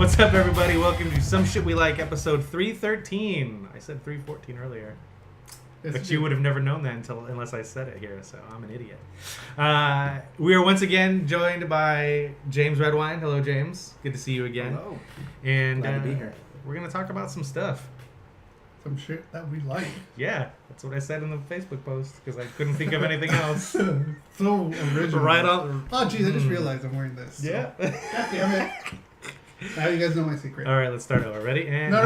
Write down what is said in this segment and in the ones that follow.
What's up, everybody? Welcome to Some Shit We Like, episode 313. I said 314 earlier. Yes, But you would have never known that unless I said it here, so I'm an idiot. We are once again joined by James Redwine. Hello, James. Good to see you again. Hello. And Glad to be here. We're going to talk about some stuff. Some shit that we like. Yeah, that's what I said in the Facebook post, because I couldn't think of anything else. So original. Right on. Oh, geez, I just realized I'm wearing this. Yeah. So. God damn it. Now you guys know my secret. All right, let's start over. Ready? And No.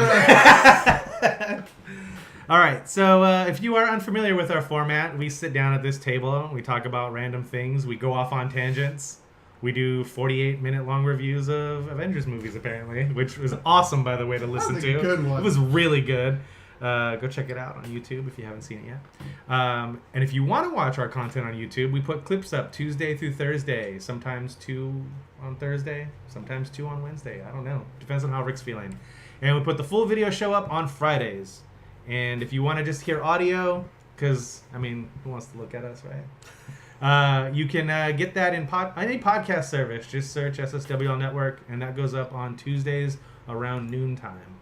All right, so if you are unfamiliar with our format, we sit down at this table, we talk about random things, we go off on tangents, we do 48-minute long reviews of Avengers movies, apparently, which was awesome, by the way, to listen to. Good one. It was really good. Go check it out on YouTube if you haven't seen it yet. And if you want to watch our content on YouTube, we put clips up Tuesday through Thursday, sometimes 2 on Thursday, sometimes 2 on Wednesday. I don't know. Depends on how Rick's feeling. And we put the full video show up on Fridays. And if you want to just hear audio, because, I mean, who wants to look at us, right? You can get that in any podcast service. Just search SSWL Network, and that goes up on Tuesdays around noontime.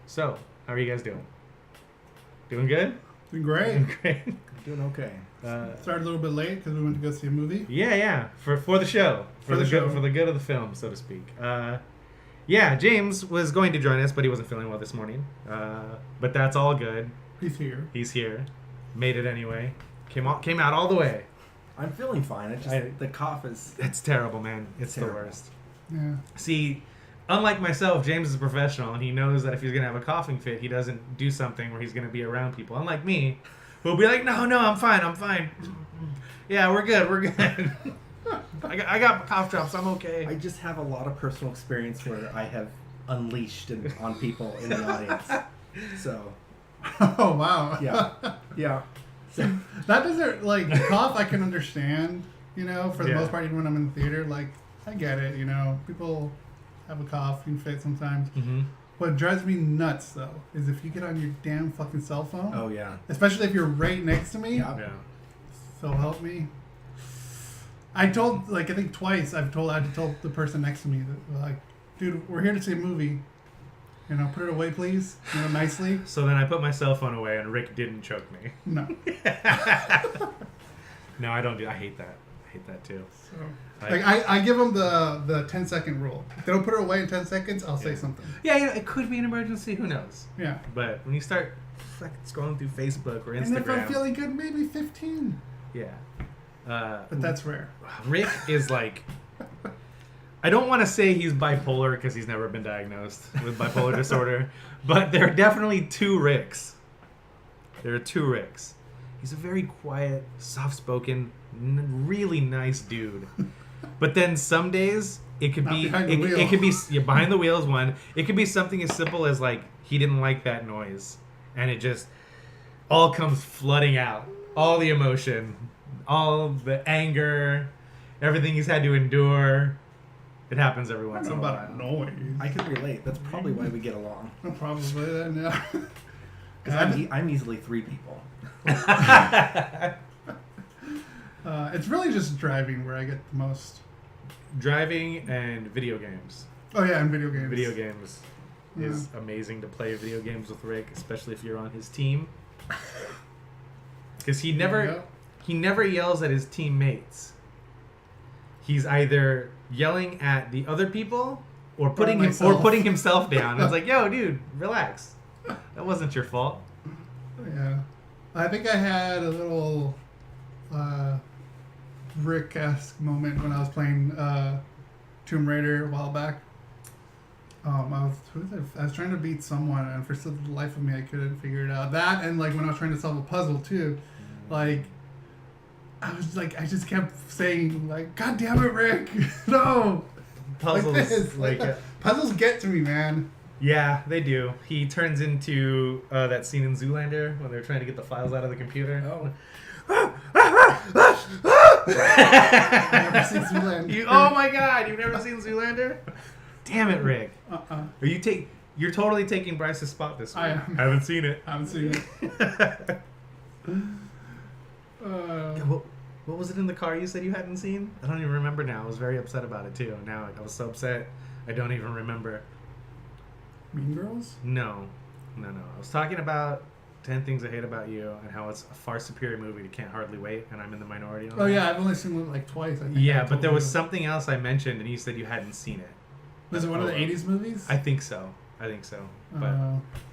So, how are you guys doing? Doing good? Doing great. Great. Doing okay. Started a little bit late because we went to go see a movie. Yeah. For the show. For the good of the film, so to speak. Yeah, James was going to join us, but he wasn't feeling well this morning. But that's all good. He's here. He's here. Made it anyway. Came out all the way. I'm feeling fine. The cough is... It's terrible, man. It's terrible. the worst. Yeah. See, unlike myself, James is a professional, and he knows that if he's going to have a coughing fit, he doesn't do something where he's going to be around people. Unlike me, who'll be like, no, I'm fine. Yeah, we're good. I got cough drops. I'm okay. I just have a lot of personal experience where I have unleashed on people in the audience. So... Oh, wow. Yeah. So, that doesn't, cough I can understand, for the most part, even when I'm in the theater. I get it, people have a coughing fit sometimes. Mm-hmm. What drives me nuts, though, is if you get on your damn fucking cell phone. Oh, yeah. Especially if you're right next to me. Yeah. So help me. I told, I think twice, I had to tell the person next to me, that, dude, we're here to see a movie. Put it away, please. Nicely. So then I put my cell phone away, and Rick didn't choke me. No. No, I don't do. I hate that. I hate that too. So, I give them the 10-second rule. If they don't put it away in 10 seconds, I'll say something. Yeah, it could be an emergency. Who knows? Yeah. But when you start scrolling through Facebook or Instagram, and if I'm feeling good, maybe 15. Yeah. But that's rare. Rick is I don't want to say he's bipolar because he's never been diagnosed with bipolar disorder, but there are definitely 2 Ricks. There are 2 Ricks. He's a very quiet, soft-spoken, really nice dude. But then some days it could be behind the wheel is one. It could be something as simple as he didn't like that noise, and it just all comes flooding out. All the emotion, all the anger, everything he's had to endure. It happens every once in a while. About noise. I can relate. That's probably why we get along. Probably that now. Because I'm easily 3 people. It's really just driving where I get the most. Driving and video games. Oh yeah, and video games. Video games is amazing to play video games with Rick, especially if you're on his team. Because he never yells at his teammates. He's either yelling at the other people or putting himself down. It's yo, dude, relax. That wasn't your fault. Yeah. I think I had a little Rick-esque moment when I was playing Tomb Raider a while back. I was trying to beat someone, and for the life of me, I couldn't figure it out. That, and when I was trying to solve a puzzle too, I was I just kept saying God damn it, Rick, no. Puzzles puzzles get to me, man. Yeah, they do. He turns into that scene in Zoolander when they're trying to get the files out of the computer. Oh. I've never seen Zoolander. Oh my God, you've never seen Zoolander? Damn it, Rick. You're totally taking Bryce's spot this week. I am. Haven't seen it. What was it in the car you said you hadn't seen? I don't even remember now. I was very upset about it too. Now I was so upset. I don't even remember. Mean Girls? No. I was talking about 10 Things I Hate About You and how it's a far superior movie to Can't Hardly Wait, and I'm in the minority on Oh that. yeah, I've only seen it like twice. I think Yeah, I but told there was you. something else I mentioned, and you said you hadn't seen it. Was it one of the '80s movies? I think so. But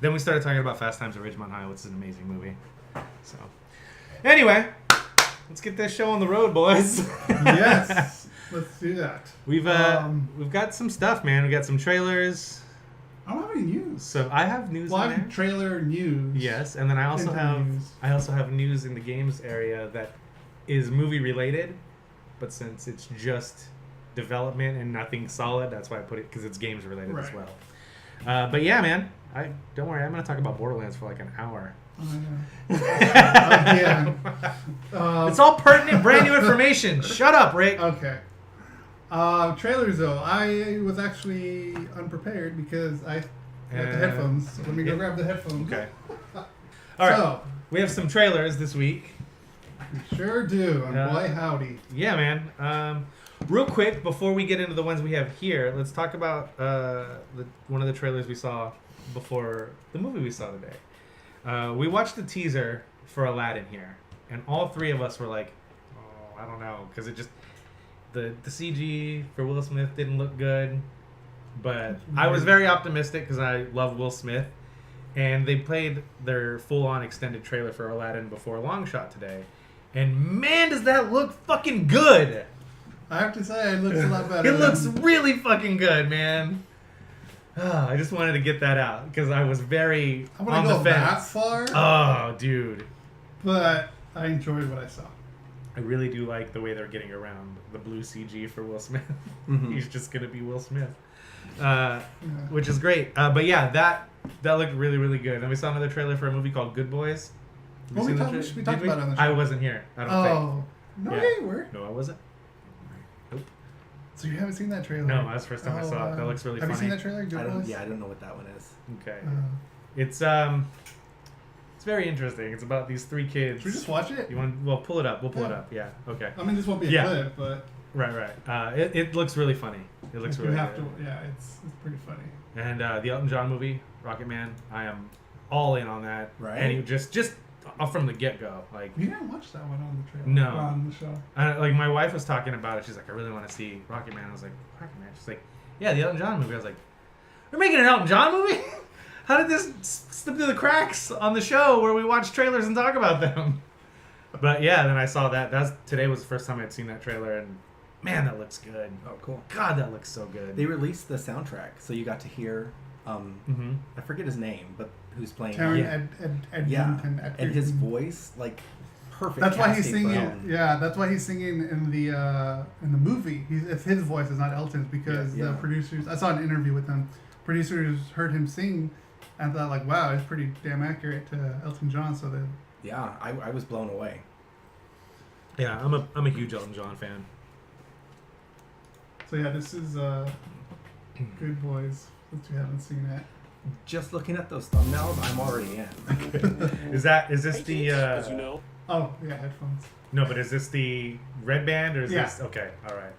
then we started talking about Fast Times at Ridgemont High, which is an amazing movie. So, anyway, let's get this show on the road, boys. Yes, let's do that. We've got some stuff, man. We got some trailers. I don't have any news. So I have news. Well, I in have there. trailer news. Yes, and then I also Interviews. have news in the games area that is movie related, but since it's just development and nothing solid, that's why I put it, because it's games related as Right. well. But yeah, man, don't worry, I'm gonna talk about Borderlands for like an hour. Oh, yeah. It's all pertinent, brand new information. Shut up, Rick. Okay. Trailers though, I was actually unprepared because I got the headphones. So let me go grab the headphones. Okay. All right. So, We have some trailers this week. we sure do. And boy, howdy. Yeah, man. Real quick, before we get into the ones we have here, let's talk about one of the trailers we saw before the movie we saw today. We watched the teaser for Aladdin here, and all three of us were like, "Oh, I don't know," because it just the CG for Will Smith didn't look good. But I was very optimistic because I love Will Smith, and they played their full-on extended trailer for Aladdin before Long Shot today, and man, does that look fucking good! I have to say, it looks a lot better. It looks really fucking good, man. I just wanted to get that out because I was very I on want the to go that fence. far, Oh, dude. but I enjoyed what I saw. I really do like the way they're getting around the blue CG for Will Smith. Mhm. He's just going to be Will Smith. Which is great. But yeah, that looked really, really good. And we saw another trailer for a movie called Good Boys. Have you Well, seen we the talked- tra- we talked did about it on the show. I wasn't here. I don't think. Oh. No, Yeah. yeah, you were. No, I wasn't. So you haven't seen that trailer? No, that's the first time I saw it. That looks really have funny. you seen that trailer? Good Boys? I don't know what that one is. Okay. It's It's very interesting. It's about these three kids. should we just watch it? You want? Well, pull it up. We'll pull it Yeah. up. Yeah. Okay. I mean, this won't be a Yeah. clip, but Right. It looks really funny. It looks you really have good. to. Yeah, it's pretty funny. And the Elton John movie, Rocket Man, I am all in on that. Right. And he just from the get go, like You didn't watch that one on the trailer. No. On the show. like my wife was talking about it. She's like, I really want to see Rocket Man. I was like, Rocket Man. She's like, yeah, the Elton John movie. I was like, we're making an Elton John movie? How did this slip through the cracks on the show where we watch trailers and talk about them? But yeah, then I saw that. Today was the first time I'd seen that trailer, and man, that looks good. Oh, cool. God, that looks so good. They released the soundtrack, so you got to hear. Mm-hmm. I forget his name, but who's playing? Taron Yeah, Edgerton. and his voice, like, perfect. That's why he's casting singing. from- Yeah, that's why he's singing in the movie. It's his voice, it's not Elton's, because Yeah, the yeah. producers. I saw an interview with them. Producers heard him sing, and thought like, wow, it's pretty damn accurate to Elton John. So they. Yeah, I was blown away. Yeah, I'm a huge Elton John fan. So yeah, this is Good Boys. Since you haven't seen it. Just looking at those thumbnails, I'm already in. Is this the? As you know, Oh yeah, headphones. No, but is this the red band or is Yeah. this? Okay, all right.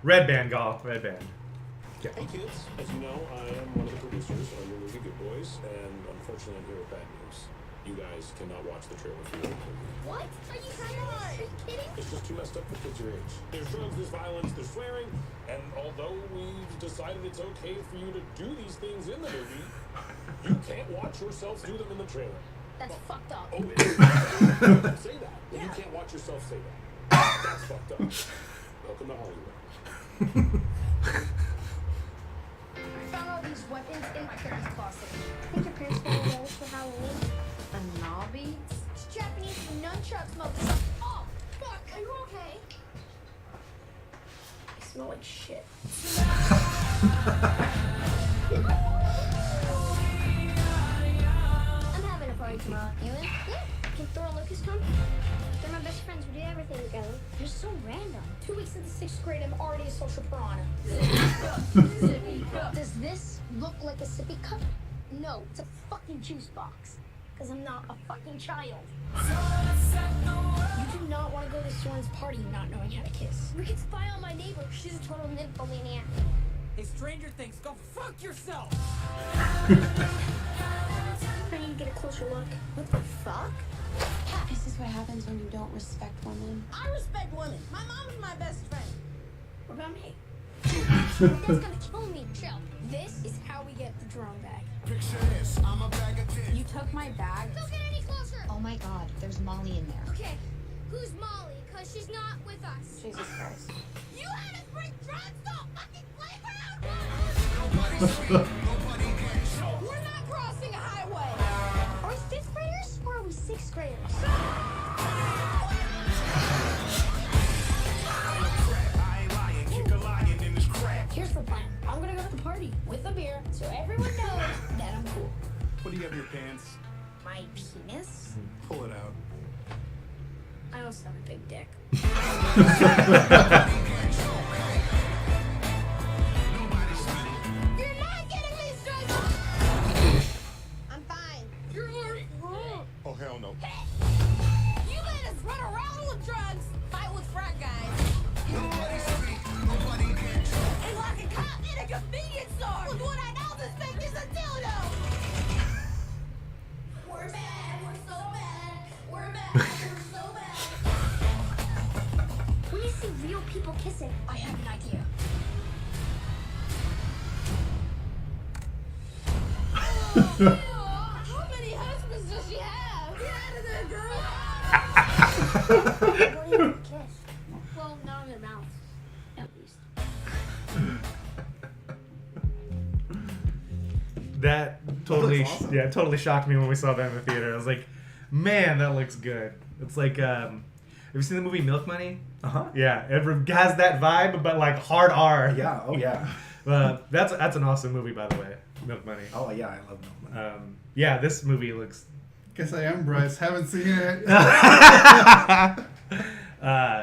Red band, Gall. Red band. hey kids, as you know, I am one of the producers on your movie Good Boys, and unfortunately I'm here with bad news. You guys cannot watch the trailer for your movie. What? Are you kidding? It's just too messed up for kids your age. There's drugs, there's violence, there's swearing, and although we've decided it's okay for you to do these things in the movie, you can't watch yourself do them in the trailer. That's fucked up. Oh, it's say that. But you can't watch yourself say that. That's fucked up. Welcome to Hollywood. I found all these weapons in my parents' closet. I think your parents got those for Halloween. A knobby? It's Japanese nunchucks, motherfucker. Oh, fuck. Are you okay? I smell like shit. I'm having a party tomorrow. You in? Yeah. Can Thor and Lucas come? They're my best friends. We do everything together. You're so random. 2 weeks into 6th grade, I'm already a social piranha. Does this look like a sippy cup? No, it's a fucking juice box. Because I'm not a fucking child. You do not want to go to Soren's party not knowing how to kiss. We can spy on my neighbor. She's a total nymphomaniac. Hey, Stranger Things, go fuck yourself! I need to get a closer look. What the fuck? This is what happens when you don't respect women. I respect women. My mom's my best friend. What about me? That's gonna kill me. Chill. This is how we get the drone back. Picture this, I'm a bag of dicks. You took my bag. Don't get any closer. Oh my god, there's Molly in there. Okay, who's Molly? Cause she's not with us. Jesus Christ. You had us bring drugs to a fucking playground. We're not crossing a highway. Are we fifth graders or are we sixth graders? Here's the plan. I'm gonna go to the party with a beer so everyone knows that I'm cool. What do you have in your pants? My penis? Pull it out. I also have a big dick. You're not getting me straight. I'm fine. You're already wrong. Oh, hell no. You let us run around with drugs, fight with frat guys, Nobody speak, nobody can talk. and lock a cop in a convenience store with what I know this thing is a dildo. We're bad. We're so bad. We're bad. We're so bad. When you see real people kissing, I have an idea. How many husbands does she have? Get out of there, girl! What do you kiss? Well, not in their mouth, at least. That totally, That looks awesome. yeah, totally shocked me when we saw that in the theater. I was like, man, that looks good. It's like, have you seen the movie Milk Money? Uh-huh. Yeah, it has that vibe, but like hard R. Yeah, oh yeah. That's an awesome movie, by the way. Milk Money. Oh yeah, I love Milk Money. Yeah, this movie looks. Guess I am Bryce. Haven't seen it.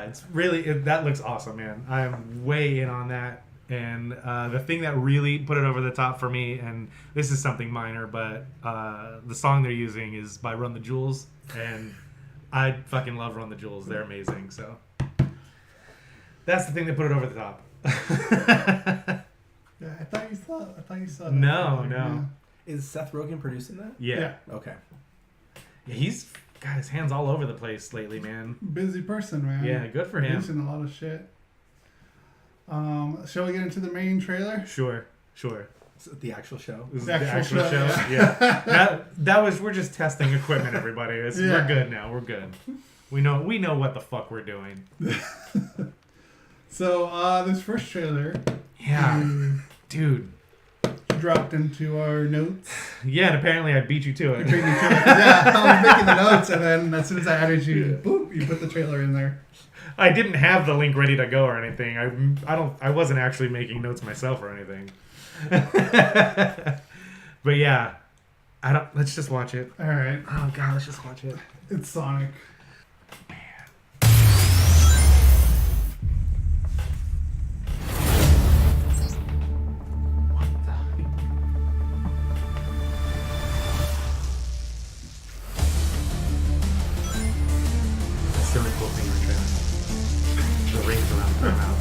It's really that looks awesome, man. I'm way in on that. And the thing that really put it over the top for me, and this is something minor, but the song they're using is by Run the Jewels, and I fucking love Run the Jewels. They're amazing. So that's the thing that put it over the top. Yeah, I thought you saw that. No, trailer, no. Is Seth Rogen producing that? Yeah. Okay. Yeah, he's got his hands all over the place lately, man. Busy person, man. Yeah, good for him. Producing a lot of shit. Shall we get into the main trailer? Sure. Is it the actual show? This is The actual show, Yeah. We're just testing equipment, everybody. We're good now. We're good. We know what the fuck we're doing. So, this first trailer Yeah. Dude. dropped into our notes. Yeah, and apparently I beat you to it. Yeah, I was making the notes, and then as soon as I added you, boop, you put the trailer in there. I didn't have the link ready to go or anything. I wasn't actually making notes myself or anything. But yeah, let's just watch it. All right, Oh god, let's just watch it. it's Sonic. It's a really cool thing in the trailer. The rings around her mouth.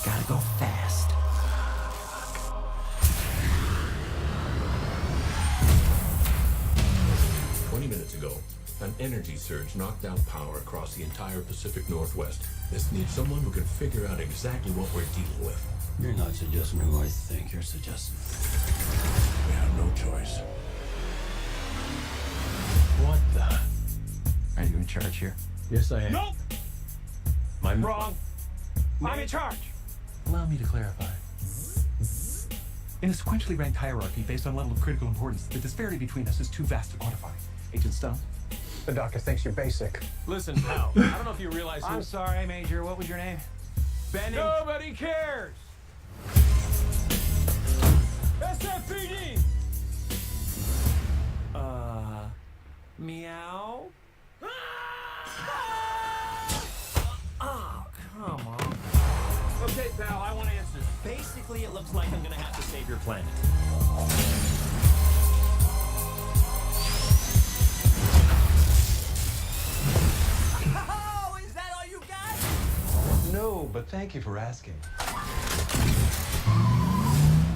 Gotta go fast. 20 minutes ago, an energy surge knocked out power across the entire Pacific Northwest. This needs someone who can figure out exactly what we're dealing with. You're not suggesting who I think you're suggesting. We have no choice. What the? Are you in charge here? Yes, I am. Nope! I'm Wrong. I'm in charge. Allow me to clarify. In a sequentially ranked hierarchy based on level of critical importance, the disparity between us is too vast to quantify. Agent Stone? The doctor thinks you're basic. Listen, pal, I don't know if you realize I'm sorry, Major. What was your name? Benny. Nobody cares. SFPD. Meow. Oh, come on. Okay, pal, I want answers. Basically, it looks like I'm gonna have to save your planet. but thank you for asking.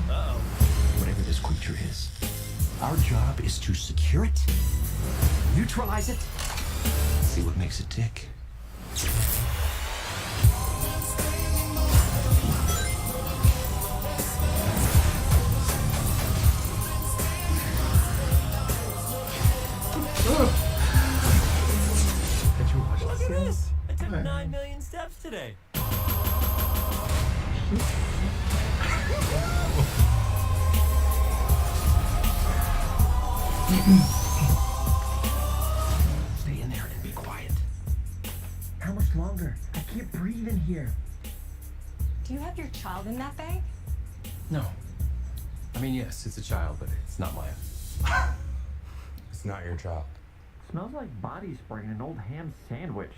Uh-oh. Whatever this creature is, our job is to secure it, neutralize it, see what makes it tick. Did you watch Look this? at this. I took Right. 9 million steps today. Stay in there and be quiet. How much longer? I can't breathe in here. Do you have your child in that bag? No. I mean, yes, it's a child, but it's not mine. It's not your job. Smells like body spray in an old ham sandwich.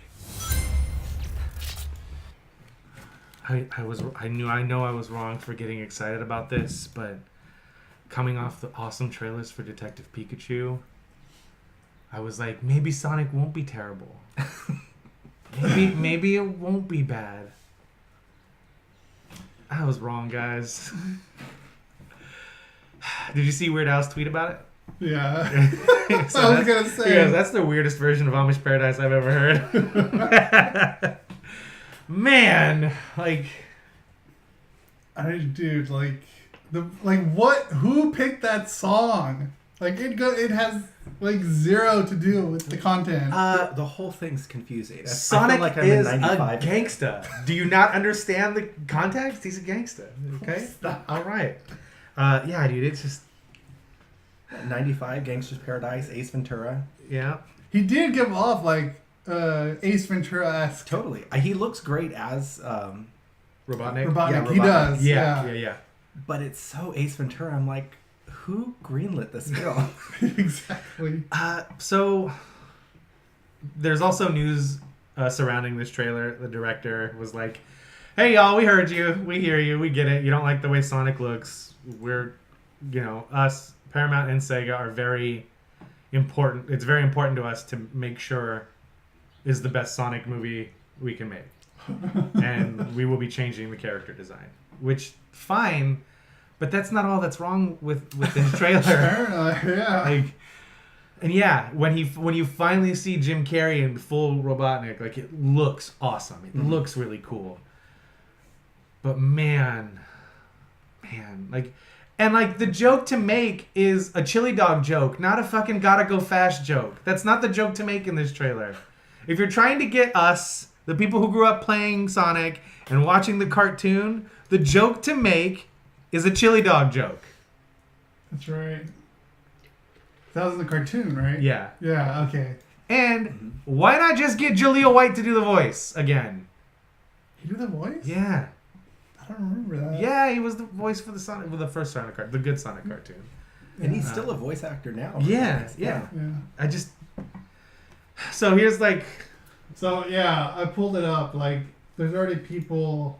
I know I was wrong for getting excited about this, but coming off the awesome trailers for Detective Pikachu, I was like, maybe Sonic won't be terrible. maybe it won't be bad. I was wrong, guys. Did you see Weird Al's tweet about it? Yeah. So I was gonna say. yeah, that's the weirdest version of Amish Paradise I've ever heard. Man, like, Dude, like what? Who picked that song? Like it has like zero to do with the content. The whole thing's confusing. I Sonic feel like I'm is in a 95. gangsta. Do you not understand the context? He's a gangsta. Okay, all right. Yeah, dude, it's just 95, Gangster's Paradise, Ace Ventura. yeah. He did give off like Ace Ventura-esque. Totally. He looks great as, Robotnik. Robotnik. Yeah, He Robotnik. does. Yeah. but it's so Ace Ventura. I'm like, who greenlit this film? Exactly. So there's also news surrounding this trailer. The director was like, "Hey y'all, we heard you. We hear you. We get it. You don't like the way Sonic looks. We're, us, Paramount and Sega are very important. It's very important to us to make sure is the best Sonic movie we can make. And we will be changing the character design." Which, fine, but that's not all that's wrong with this trailer. Fair enough, yeah. Like, and yeah, when you finally see Jim Carrey in full Robotnik, like, it looks awesome. It looks really cool. But man, like, and like the joke to make is a chili dog joke, not a fucking gotta go fast joke. That's not the joke to make in this trailer. If you're trying to get us, the people who grew up playing Sonic and watching the cartoon, the joke to make is a chili dog joke. That's right. That was in the cartoon, right? Yeah. Yeah, okay. And why not just get Jaleel White to do the voice again? He did the voice? Yeah. I don't remember that. Yeah, he was the voice for the first Sonic cartoon, the good Sonic cartoon. And he's still a voice actor now. Yeah. So here's like... So, yeah, I pulled it up. Like, there's already people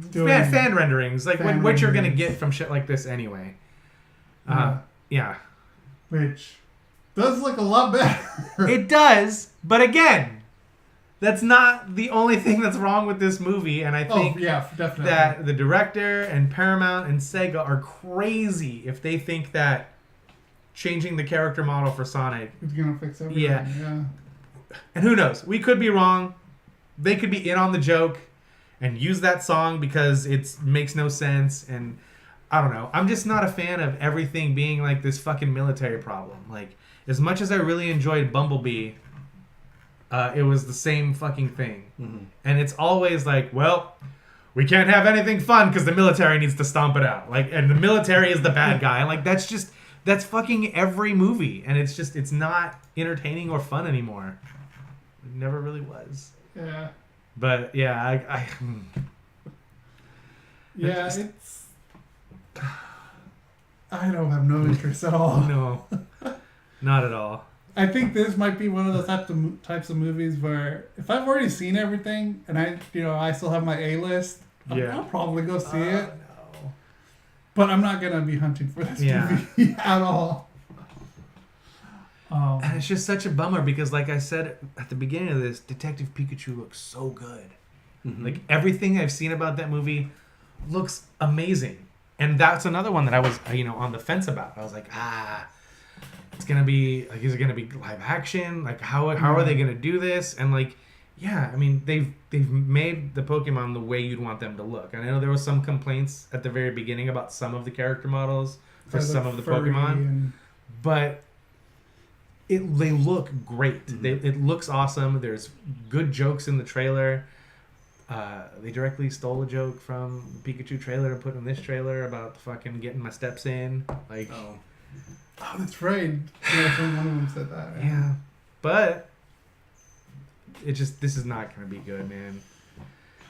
doing... fan renderings. Like, fan what you're going to renderings. get from shit like this anyway. Yeah. Which does look a lot better. It does, but again, that's not the only thing that's wrong with this movie, and I think definitely. that the director and Paramount and Sega are crazy if they think that changing the character model for Sonic... It's going to fix everything. Yeah. And who knows? We could be wrong. They could be in on the joke and use that song because it makes no sense, and I don't know. I'm just not a fan of everything being like this fucking military problem. Like, as much as I really enjoyed Bumblebee, it was the same fucking thing. Mm-hmm. And it's always like, well, we can't have anything fun because the military needs to stomp it out. Like, and the military is the bad guy. And like, that's fucking every movie. And it's not entertaining or fun anymore. It never really was. Yeah. But yeah, Yeah, it's... I don't have no interest at all. No, not at all. I think this might be one of those types of movies where if I've already seen everything and I still have my A-list, I'll probably go see it. No. But I'm not gonna be hunting for this Yeah. movie at all. And it's just such a bummer because, like I said at the beginning of this, Detective Pikachu looks so good. Like everything I've seen about that movie looks amazing. And that's another one that I was, on the fence about. I was like, it's gonna be like, is it gonna be live action? Like, how are they gonna do this? And like, yeah, I mean, they've made the Pokemon the way you'd want them to look. And I know there was some complaints at the very beginning about some of the character models for some of the Pokemon, but they look great. It looks awesome. There's good jokes in the trailer. They directly stole a joke from the Pikachu trailer and put in this trailer about fucking getting my steps in. Like, oh, that's right. Yeah, one of them said that. Yeah, but this is not gonna be good, man.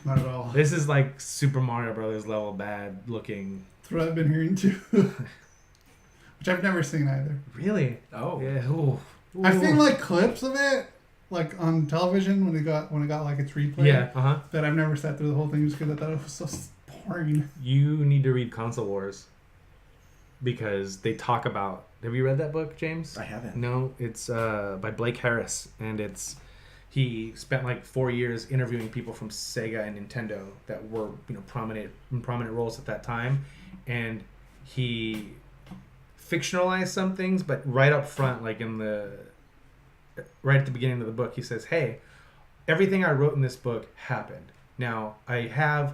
Not at all. This is like Super Mario Brothers level bad looking. That's what I've been hearing too. Which I've never seen either. Really? Oh. Yeah. Ooh. I've seen like clips of it, like on television when it got like its replay. Yeah. That I've never sat through the whole thing just because I thought it was so boring. You need to read Console Wars because they talk about. Have you read that book, James? I haven't. No, it's by Blake Harris, and he spent like 4 years interviewing people from Sega and Nintendo that were prominent roles at that time, and he fictionalized some things, but right up front, like right at the beginning of the book, he says, "Hey, everything I wrote in this book happened. Now I have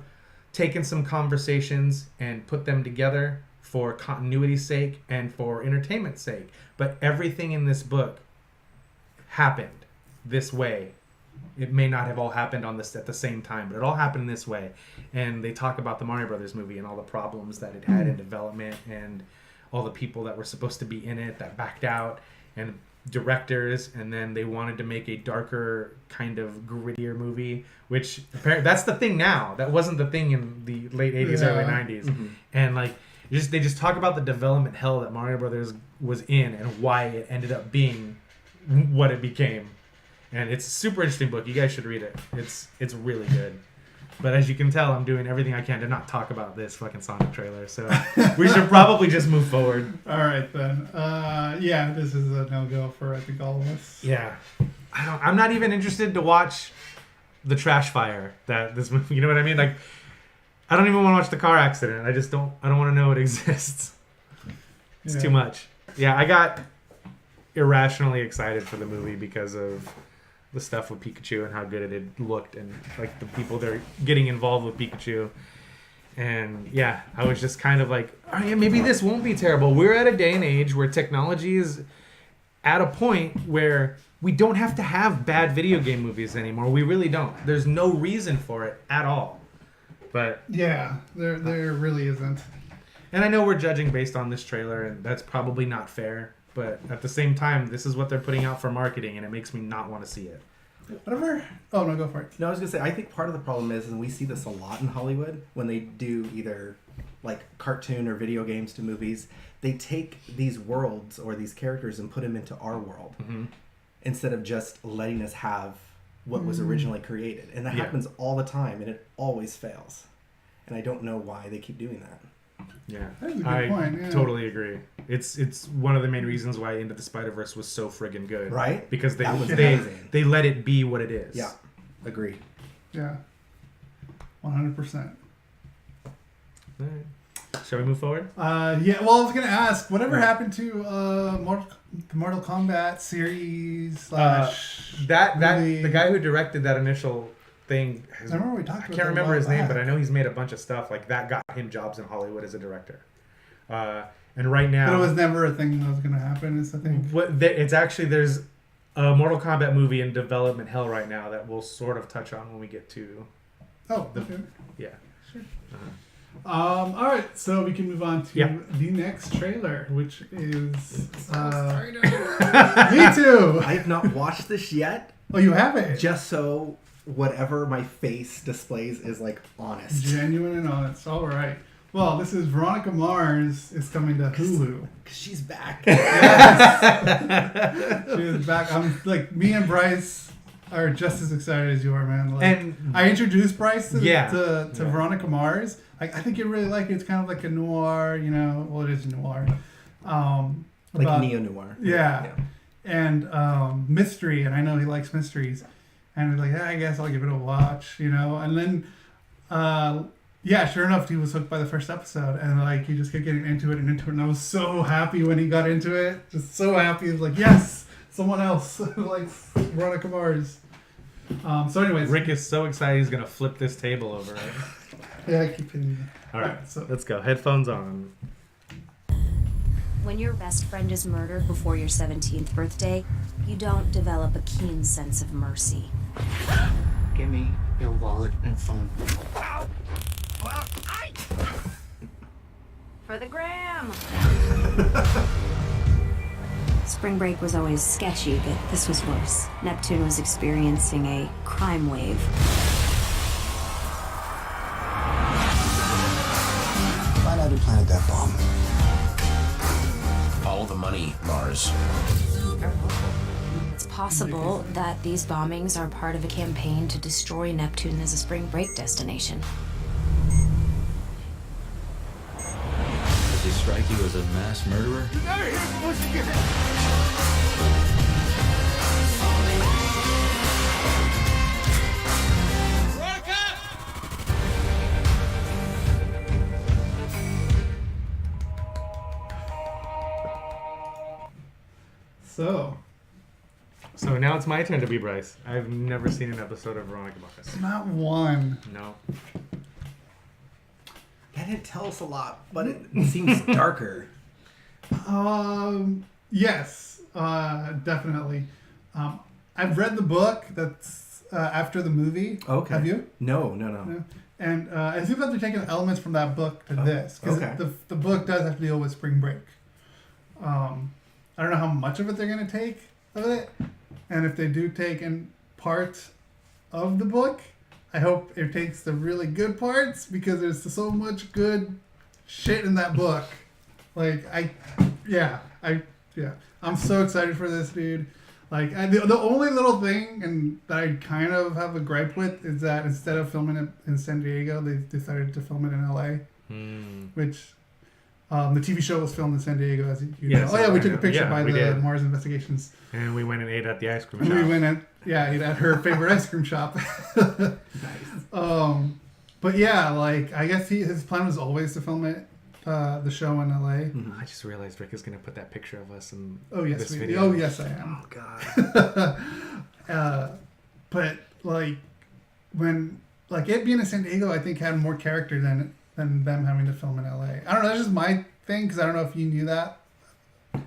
taken some conversations and put them together for continuity's sake and for entertainment's sake, but everything in this book happened this way. It may not have all happened at the same time, but it all happened this way." And they talk about the Mario Brothers movie and all the problems that it had in development and all the people that were supposed to be in it that backed out and directors, and then they wanted to make a darker, kind of grittier movie, which apparently that's the thing now. That wasn't the thing in the late 80s, early 90s. And like they just talk about the development hell that Mario Brothers was in and why it ended up being what it became. And it's a super interesting book. You guys should read it. It's really good. But as you can tell, I'm doing everything I can to not talk about this fucking Sonic trailer. So we should probably just move forward. All right, then. Yeah, this is a no-go for, I think, all of us. Yeah. I'm not even interested to watch the trash fire that this movie, you know what I mean? Like, I don't even want to watch the car accident. I don't want to know it exists. It's too much. Yeah, I got irrationally excited for the movie because of the stuff with Pikachu and how good it had looked and like the people that are getting involved with Pikachu. And yeah, I was just kind of like, oh yeah, maybe this won't be terrible. We're at a day and age where technology is at a point where we don't have to have bad video game movies anymore. We really don't. There's no reason for it at all. But yeah, there really isn't. And I know we're judging based on this trailer, and that's probably not fair. But at the same time, this is what they're putting out for marketing, and it makes me not want to see it. Whatever. Oh, no, go for it. No, I was going to say, I think part of the problem is, and we see this a lot in Hollywood, when they do either like cartoon or video games to movies, they take these worlds or these characters and put them into our world instead of just letting us have what was originally created. And that happens all the time, and it always fails. And I don't know why they keep doing that. Yeah, that's a good point. Yeah. Totally agree. It's one of the main reasons why Into the Spider-Verse was so friggin' good, right? Because they let it be what it is. Yeah, agree. Yeah, 100%. All right. Shall we move forward? Yeah. Well, I was gonna ask, whatever happened to the Mortal Kombat series / the guy who directed that initial thing. I remember we talked about I can't remember his name, but I know he's made a bunch of stuff like that. Got him jobs in Hollywood as a director. And right now, but it was never a thing that was going to happen. Is the thing. It's actually there's a Mortal Kombat movie in development hell right now that we'll sort of touch on when we get to. Oh, okay. Yeah. Sure. All right, so we can move on to the next trailer, which is. Me too. I have not watched this yet. Oh, you haven't? Just so whatever my face displays is like honest, genuine and honest. All right. Well, this is Veronica Mars is coming to Hulu. Cause she's back. Yes. She is back. I'm like, me and Bryce are just as excited as you are, man. Like, and I introduced Bryce to Veronica Mars. Like, I think you really like it. It's kind of like a noir, you know. Well, it is noir. Like neo-noir. Yeah. And mystery, and I know he likes mysteries. And like, I guess I'll give it a watch, you know. And then, yeah, sure enough, he was hooked by the first episode, and like he just kept getting into it. And I was so happy when he got into it. Just so happy. It was like, yes, someone else like Veronica Mars. So, anyways, Rick is so excited he's gonna flip this table over. Right? Yeah, I keep hitting you. All right, so let's go. Headphones on. When your best friend is murdered before your 17th birthday, you don't develop a keen sense of mercy. Give me your wallet and phone. For the gram! Spring break was always sketchy, but this was worse. Neptune was experiencing a crime wave. Find out who planted that bomb. All the money, Mars. It's possible that these bombings are part of a campaign to destroy Neptune as a spring break destination. Does he strike you as a mass murderer? So now it's my turn to be Bryce. I've never seen an episode of Veronica Mars. Not one. No. That didn't tell us a lot, but it seems darker. Yes, definitely. I've read the book that's after the movie. Okay. Have you? No. And it seems like they're taking elements from that book to this. Because the book does have to deal with spring break. I don't know how much of it they're going to take of it. And if they do take in part of the book, I hope it takes the really good parts, because there's so much good shit in that book. Like, I'm so excited for this, dude. Like, the only little thing that I kind of have a gripe with is that instead of filming it in San Diego, they decided to film it in LA, which the TV show was filmed in San Diego, as you know. So oh yeah, we took a picture by the did. Mars Investigations. And we went and ate at the ice cream shop. We went and ate at her favorite ice cream shop. Nice. But yeah, like, I guess his plan was always to film it, the show in LA. I just realized Rick is going to put that picture of us in this video. Oh yes, I am. Oh god. But like, when like it being in San Diego, I think had more character than them having to film in LA. I don't know. That's just my thing, because I don't know if you knew that.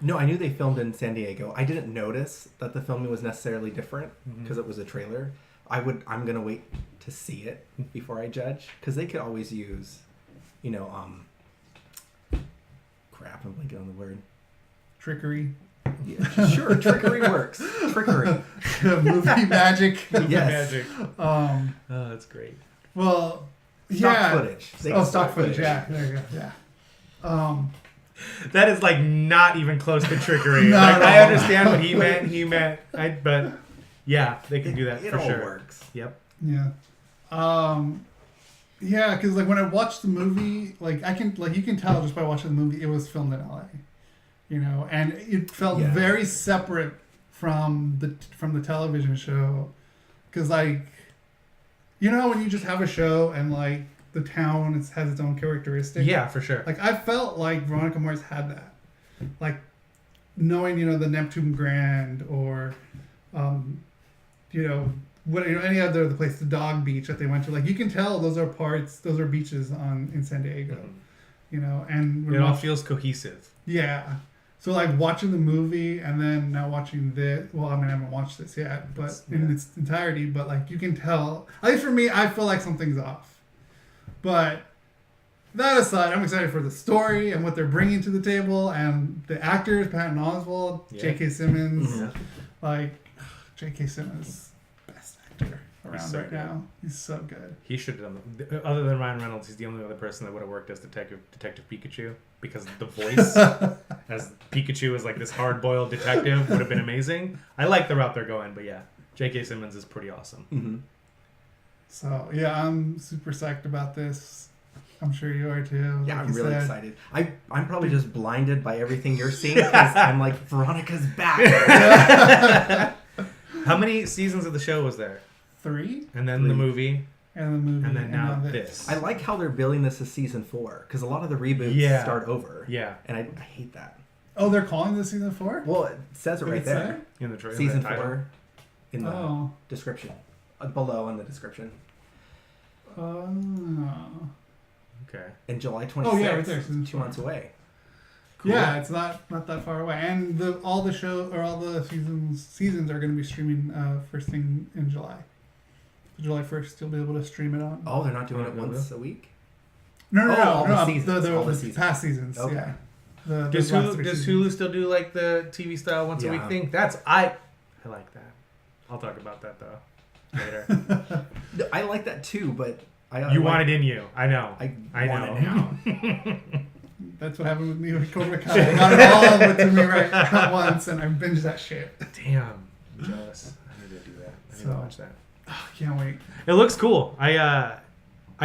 No, I knew they filmed in San Diego. I didn't notice that the filming was necessarily different because it was a trailer. I'm gonna wait to see it before I judge, because they could always use, crap. I'm blanking on the word. Trickery. Yeah, sure. Trickery works. Trickery. Movie magic. Yes. Magic. Oh, that's great. Well, stock footage. Stock footage. Yeah, there you go. Yeah. That is like not even close to trickery. No, like, no. I understand what he meant. But yeah, they can do that it for all sure. Works. Yep. Yeah. Yeah, because like when I watched the movie, like you can tell just by watching the movie, it was filmed in LA, and it felt very separate from the television show, because like, when you just have a show and like the town has its own characteristics. Yeah, for sure. Like, I felt like Veronica Mars had that, like knowing the Neptune Grand or any other place, the Dog Beach that they went to. Like, you can tell those are beaches in San Diego, and it all feels cohesive. Yeah. So like watching the movie and then now watching this. Well, I mean, I haven't watched this yet, but in its entirety. But like, you can tell. At least for me, I feel like something's off. But that aside, I'm excited for the story and what they're bringing to the table, and the actors, Patton Oswalt, J.K. Simmons. Like, J.K. Simmons, best actor around right now. He's so good. He should have done other than Ryan Reynolds, he's the only other person that would have worked as Detective Pikachu, because the voice as Pikachu as like this hard-boiled detective would have been amazing. I like the route they're going, but yeah, J.K. Simmons is pretty awesome. Mm-hmm. So yeah, I'm super psyched about this. I'm sure you are too. Yeah, like I'm really said. excited. I'm probably just blinded by everything you're seeing, because I'm like, Veronica's back. How many seasons of the show was there? 3, and then the movie, and the movie, and then now this. I like how they're billing this as season 4 because a lot of the reboots start over. Yeah, and I hate that. Oh, they're calling this season 4? Well, it says it right there in the trailer. Season 4 in the Oh. description, below in the description. Oh. Okay. And July 26th. Oh yeah, right there. 2 months away. Cool. Yeah, it's not that far away, and all the seasons are going to be streaming first thing in July. July 1st, you'll be able to stream it on. Oh, they're not doing it once a week. No, all the the seasons. past seasons. Okay. Yeah. Does Hulu still do like the TV style once a week thing? I like that. I'll talk about that though later. I like that too, but you want it in you. I know. I want know. it now. That's what happened with me with Cobra Kai. I got it all over to me right at once, and I binged that shit. Damn, I'm jealous. I need to do that. I need to watch that. Oh, can't wait. It looks cool. I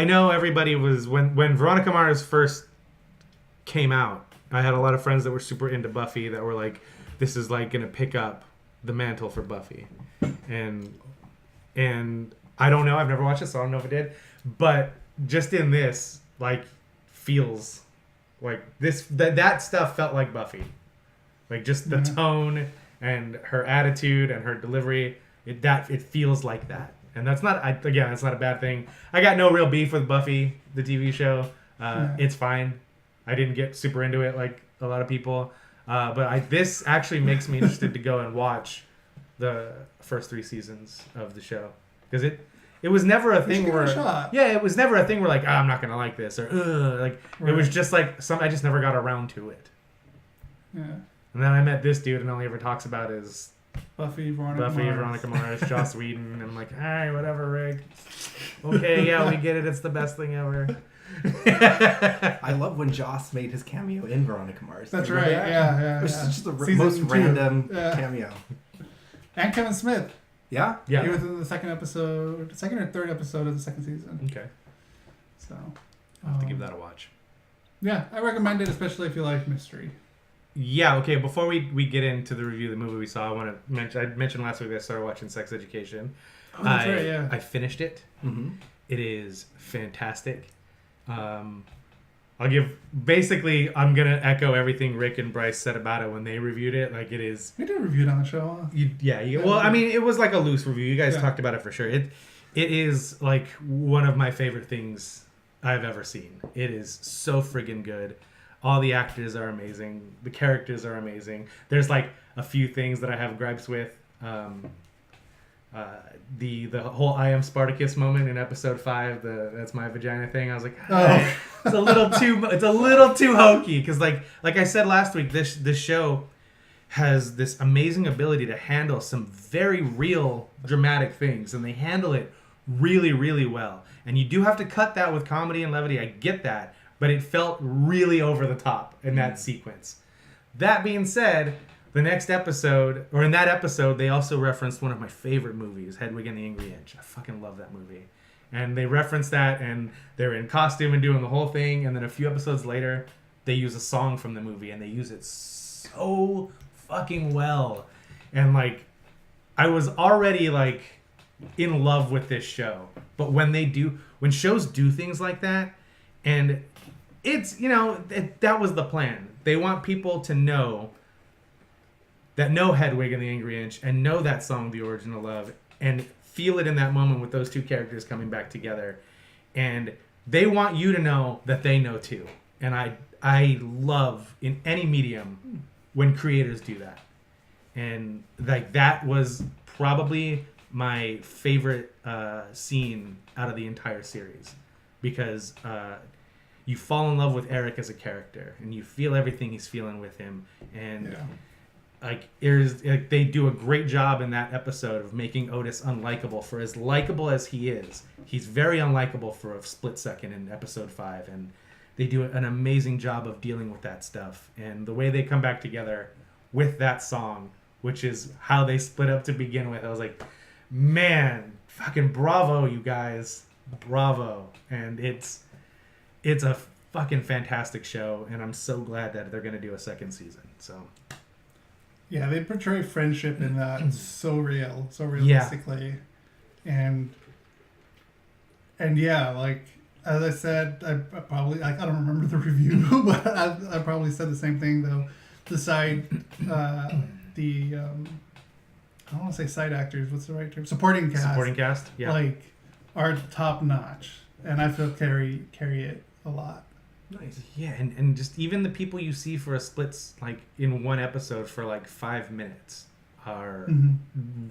know everybody was when Veronica Mars first came out. I had a lot of friends that were super into Buffy that were like, "This is like gonna pick up the mantle for Buffy," and I don't know. I've never watched it, so I don't know if it did. But just in this, like, feels like that stuff felt like Buffy, like just the tone and her attitude and her delivery. It feels like that, and that's not it's not a bad thing. I got no real beef with Buffy, the TV show. It's fine. I didn't get super into it like a lot of people, but this actually makes me interested to go and watch the first 3 seasons of the show because it was never a thing where it was never a thing where like I'm not gonna like this or like it was just like I just never got around to it. Yeah. And then I met this dude and all he ever talks about is Buffy, Veronica Mars, Joss Whedon, and I'm like, alright, whatever, Rick. Okay, yeah, we get it. It's the best thing ever. I love when Joss made his cameo in Veronica Mars. That's right. That? Yeah. It was just the most random cameo. And Kevin Smith. Yeah. He was in the second or third episode of the second season. Okay. So I'll have to give that a watch. Yeah, I recommend it, especially if you like mystery. Yeah, okay, before we get into the review of the movie we saw, I mentioned last week that I started watching Sex Education. Oh, that's right, yeah. I finished it. Mm-hmm. It is fantastic. I'm gonna echo everything Rick and Bryce said about it when they reviewed it. Like it is. We did a review on the show. Well, I mean, it was like a loose review. You guys talked about it for sure. It is like one of my favorite things I've ever seen. It is so friggin' good. All the actors are amazing. The characters are amazing. There's like a few things that I have gripes with. The whole I am Spartacus moment in episode 5, that's my vagina thing. I was like, it's a little too hokey because like I said last week, this show has this amazing ability to handle some very real dramatic things, and they handle it really, really well. And you do have to cut that with comedy and levity. I get that, but it felt really over the top in that sequence. That being said, in that episode, they also referenced one of my favorite movies, Hedwig and the Angry Inch. I fucking love that movie. And they referenced that, and they're in costume and doing the whole thing. And then a few episodes later, they use a song from the movie, and they use it so fucking well. And like, I was already like in love with this show. But when shows do things like that, and it's, that was the plan. They want people to know Hedwig and the Angry Inch and know that song, The Origin of Love, and feel it in that moment with those two characters coming back together. And they want you to know that they know too. And I love in any medium when creators do that. And like that was probably my favorite scene out of the entire series because you fall in love with Eric as a character and you feel everything he's feeling with him. And they do a great job in that episode of making Otis unlikable. For as likable as he is, he's very unlikable for a split second in episode 5, and they do an amazing job of dealing with that stuff. And the way they come back together with that song, which is how they split up to begin with, I was like, man, fucking bravo, you guys, bravo. And it's a fucking fantastic show, and I'm so glad that they're gonna do a second season. So. Yeah, they portray friendship in that so realistically. and yeah, like as I said, I probably I don't remember the review, but I probably said the same thing though. The side, the I don't want to say side actors. What's the right term? Supporting cast. Supporting cast, yeah. Like are top notch, and I feel carry it a lot. Nice. Yeah, and just even the people you see for a split, like in one episode for like 5 minutes, are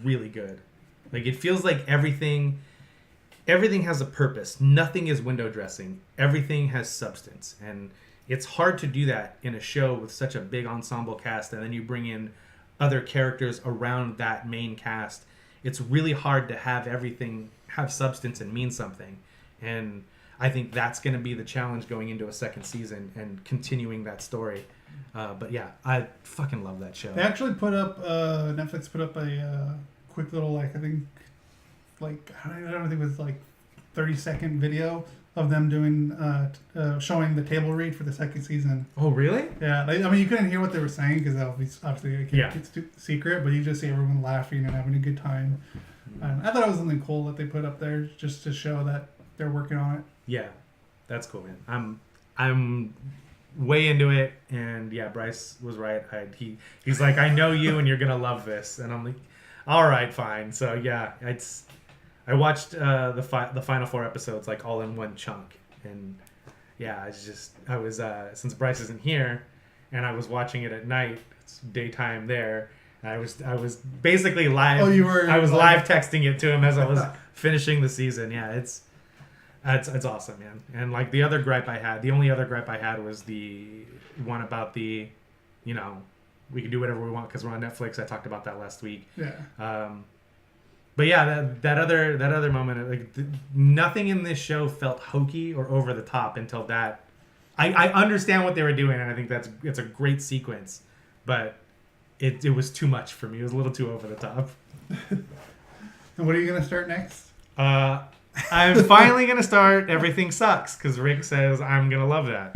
really good. Like it feels like everything has a purpose. Nothing is window dressing. Everything has substance, and it's hard to do that in a show with such a big ensemble cast, and then you bring in other characters around that main cast. It's really hard to have everything have substance and mean something, and I think that's going to be the challenge going into a second season and continuing that story. But yeah, I fucking love that show. They actually put up Netflix put up a quick little I don't think it was like 30-second video of them doing showing the table read for the second season. Oh really? Yeah, you couldn't hear what they were saying because obviously it's secret, but you just see everyone laughing and having a good time. And I thought it was something cool that they put up there just to show that they're working on it. Yeah, that's cool, man. I'm way into it, and yeah, Bryce was right. He's like, I know you, and you're gonna love this, and I'm like, all right, fine. So yeah, I watched the final 4 episodes like all in one chunk, and yeah, I was since Bryce isn't here, and I was watching it at night. It's daytime there. I was basically live. Oh, you were. I was live texting it to him as I was finishing the season. Yeah, it's awesome, man. And like the only other gripe I had was the one about the, we can do whatever we want because we're on Netflix. I talked about that last week. Yeah. But yeah, that other moment, like nothing in this show felt hokey or over the top until that. I understand what they were doing, and I think it's a great sequence, but it was too much for me. It was a little too over the top. And what are you gonna start next? I'm finally gonna start Everything Sucks because Rick says I'm gonna love that.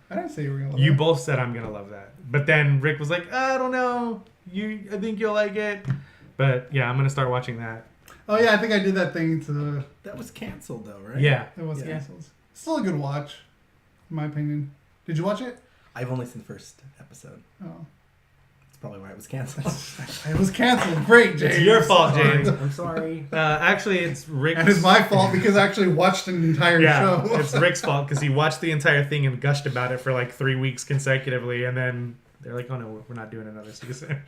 I didn't say you were gonna love You it. both said I'm gonna love that, but then Rick was like, I don't know. I think you'll like it. But yeah, I'm gonna start watching that. Oh yeah, I think I did that thing to. That was canceled though, right? Yeah, it was canceled. Still a good watch, in my opinion. Did you watch it? I've only seen the first episode. Oh. Probably why it was canceled. It was canceled. Great, James. It's your fault, James. I'm sorry. Actually, it's Rick's. And it's my fault because I actually watched an entire show. It's Rick's fault because he watched the entire thing and gushed about it for like 3 weeks consecutively, and then they're like, "Oh no, we're not doing another season."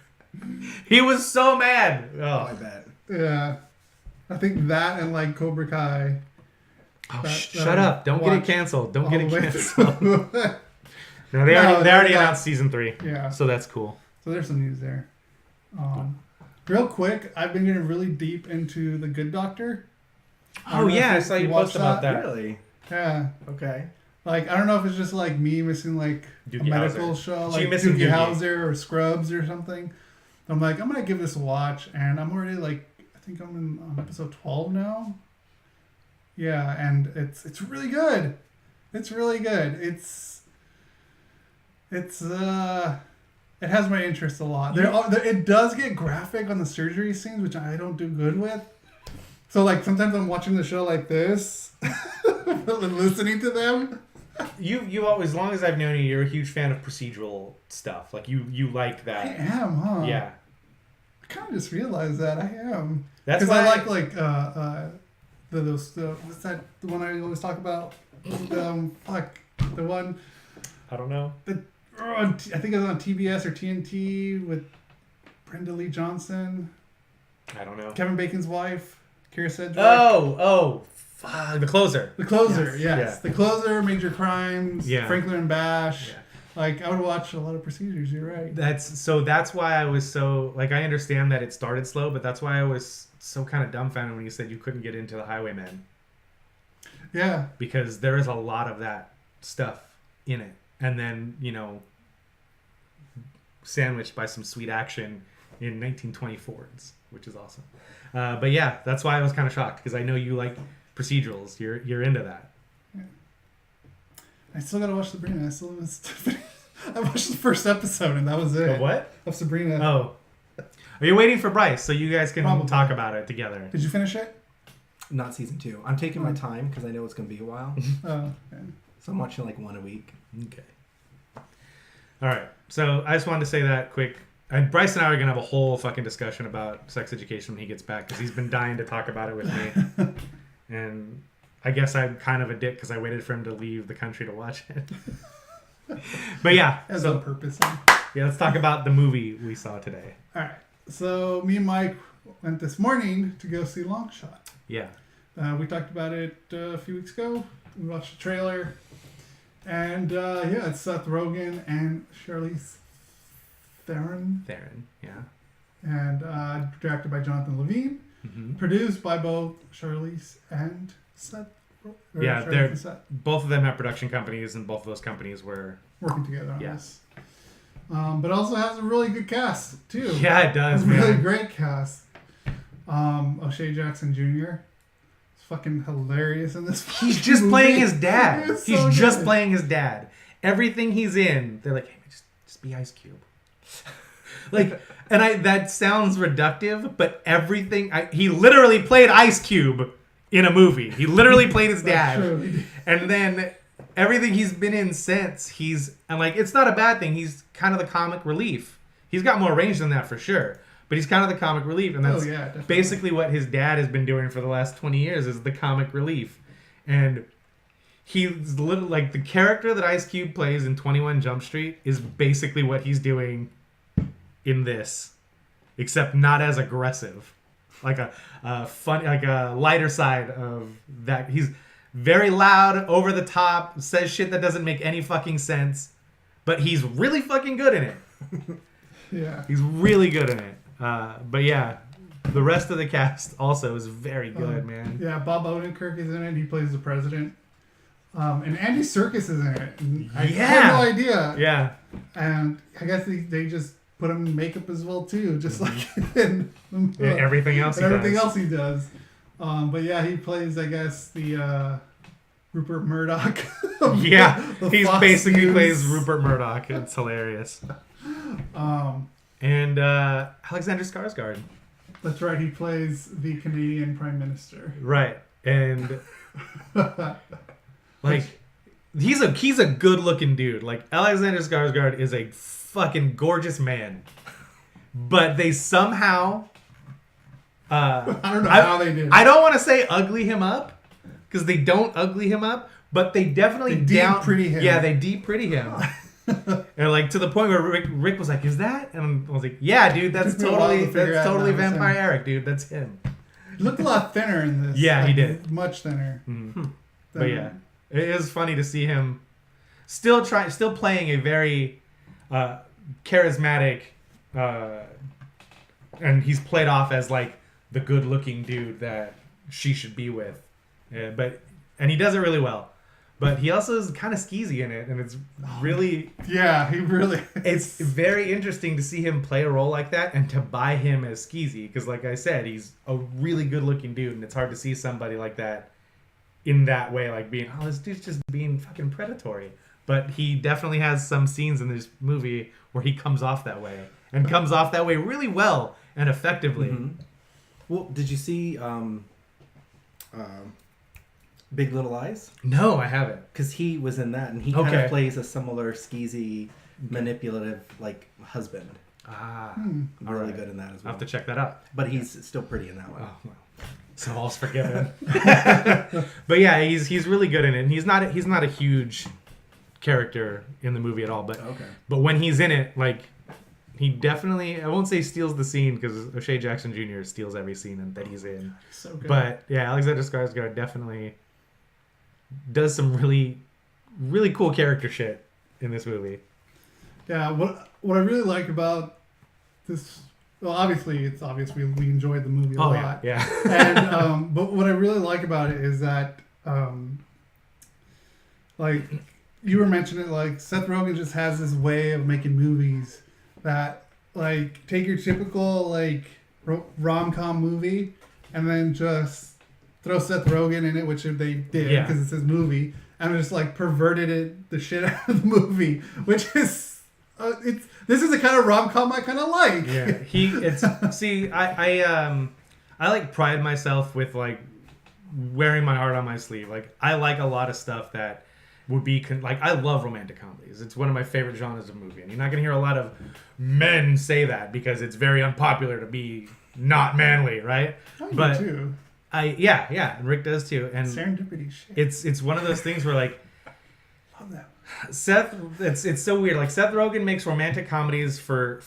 He was so mad. Oh, I bet. Yeah, I think that and like Cobra Kai. Oh, shut up! Don't get it canceled. Don't get it canceled. No, they already announced season 3. Yeah, so that's cool. So there's some news there. Real quick, I've been getting really deep into The Good Doctor. Oh yeah, I saw you post about that. Really? Yeah. Okay. Like I don't know if it's just like me missing like Doogie a medical Howser. show, So like missing Doogie Doogie. Howser or Scrubs or something. I'm like, I'm gonna give this a watch, and I'm already like, I think I'm on episode 12 now. Yeah, and it's really good. It's really good. It has my interest a lot. It does get graphic on the surgery scenes, which I don't do good with. So like sometimes I'm watching the show like this, listening to them. You always, as long as I've known you, you're a huge fan of procedural stuff. Like you like that. I am, huh? Yeah. I kind of just realized that I am. That's because why I like what's that? The one I always talk about. The one. I don't know. I think it was on TBS or TNT with Brenda Lee Johnson. I don't know. Kevin Bacon's wife, Kira Sedgwick. Fuck. The Closer. The Closer, yes. Yeah. The Closer, Major Crimes, Yeah. Franklin and Bash. Yeah. Like, I would watch a lot of procedures, you're right. That's why I was so, like, I understand that it started slow, but that's why I was so kind of dumbfounded when you said you couldn't get into The Highwaymen. Yeah. Because there is a lot of that stuff in it. And then, sandwiched by some sweet action in 1924s, which is awesome. But yeah, that's why I was kind of shocked, because I know you like procedurals. You're into that. Yeah. I still gotta watch Sabrina. I watched the first episode and that was it. Of what? Of Sabrina. Oh. Are you waiting for Bryce so you guys can talk about it together? Did you finish it? Not season 2. I'm taking my time because I know it's going to be a while. Oh, okay. So I'm watching like one a week. Okay. All right. So I just wanted to say that quick. And Bryce and I are going to have a whole fucking discussion about sex education when he gets back because he's been dying to talk about it with me. And I guess I'm kind of a dick because I waited for him to leave the country to watch it. But yeah. As so, a purpose. Yeah, let's talk about the movie we saw today. All right. So me and Mike went this morning to go see Long Shot. Yeah. We talked about it a few weeks ago. We watched the trailer. And yeah, it's Seth Rogen and Charlize Theron. Yeah. And directed by Jonathan Levine. Mm-hmm. Produced by both Charlize and Seth. Yeah, Charlize and Seth. both of them have production companies, and both of those companies were working together on this. But also has a really good cast too. Yeah, it does. It's a really great cast. O'Shea Jackson Jr. is fucking hilarious in this. He's just movie. playing his dad. He's He's so just good. playing his dad. Everything he's in, they're like, hey, just be Ice Cube. Like, and that sounds reductive, but everything he literally played Ice Cube in a movie. He literally played his dad, true. and then everything he's been in since and like it's not a bad thing. He's kind of the comic relief. He's got more range than that for sure, but he's kind of the comic relief, and that's basically what his dad has been doing for the last 20 years is the comic relief, and. He's literally like the character that Ice Cube plays in 21 Jump Street is basically what he's doing in this, except not as aggressive, like a fun, like a lighter side of that. He's very loud, over the top, says shit that doesn't make any fucking sense, but he's really fucking good in it. Yeah, he's really good in it. But yeah, the rest of the cast also is very good, man. Yeah, Bob Odenkirk is in it. He plays the president. And Andy Serkis is in it. And I had no idea. Yeah. And I guess they just put him in makeup as well too, just like in everything else. He does. But yeah, he plays, I guess, the Rupert Murdoch. Yeah, he's Fox basically News. plays Rupert Murdoch. It's hilarious. And Alexander Skarsgård. That's right. He plays the Canadian Prime Minister. Right, and like he's a good looking dude. Like Alexander Skarsgård is a fucking gorgeous man, but they somehow I don't know how they did. I don't want to say ugly him up because they don't ugly him up, but they definitely deep pretty him. Yeah, they deep pretty him. And like to the point where Rick was like, "Is that?" And I was like, "Yeah, dude, that's totally Vampire Eric, dude. That's him." He looked a lot thinner in this. Yeah, he did. Much thinner. Mm-hmm. But yeah, it is funny to see him still playing a very charismatic, and he's played off as like the good-looking dude that she should be with. And he does it really well. But he also is kind of skeezy in it, and it's really... Yeah, he really is. It's very interesting to see him play a role like that and to buy him as skeezy. Because like I said, he's a really good-looking dude, and it's hard to see somebody like that in that way, like being, oh, this dude's just being fucking predatory. But he definitely has some scenes in this movie where he comes off that way, and comes off that way really well and effectively. Mm-hmm. Well, did you see... Big Little Lies? No, I haven't. Because he was in that, and he kind of plays a similar skeezy, manipulative, like, husband. Really good in that as well. I'll have to check that out. But he's still pretty in that one. Oh, well. So all's forgiven. But yeah, he's really good in it, and he's not a huge character in the movie at all. But when he's in it, like, he definitely, I won't say steals the scene because O'Shea Jackson Jr. steals every scene that he's in. So good. But yeah, Alexander Skarsgård definitely does some really, really cool character shit in this movie. Yeah, what I really like about this, well, obviously it's obvious we enjoyed the movie a lot. Yeah. And but what I really like about it is that, like you were mentioning, like Seth Rogen just has this way of making movies that like take your typical like rom-com movie and then just throw Seth Rogen in it, which they did because it's his movie, and just like perverted the shit out of the movie, which is this is the kind of rom-com I kind of like. Yeah, I like pride myself with like wearing my heart on my sleeve. Like, I like a lot of stuff that would be like, I love romantic comedies. It's one of my favorite genres of movie, and you're not gonna hear a lot of men say that because it's very unpopular to be not manly, right? But too. Yeah, and Rick does too. And serendipity shit. It's one of those things where like Love that. Seth, it's so weird. Like, Seth Rogen makes romantic comedies for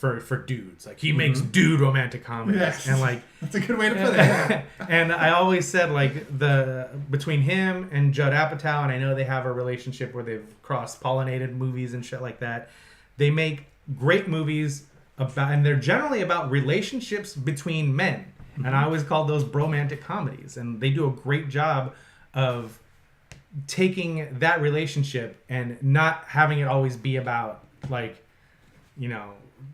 dudes. Like, he makes dude romantic comedies, Yes. and like That's a good way to put it. and I always said, like, between him and Judd Apatow, and I know they have a relationship where they've cross-pollinated movies and shit like that. They make great movies about, and they're generally about relationships between men. And I always called those bromantic comedies, and they do a great job of taking that relationship and not having it always be about, like, you know,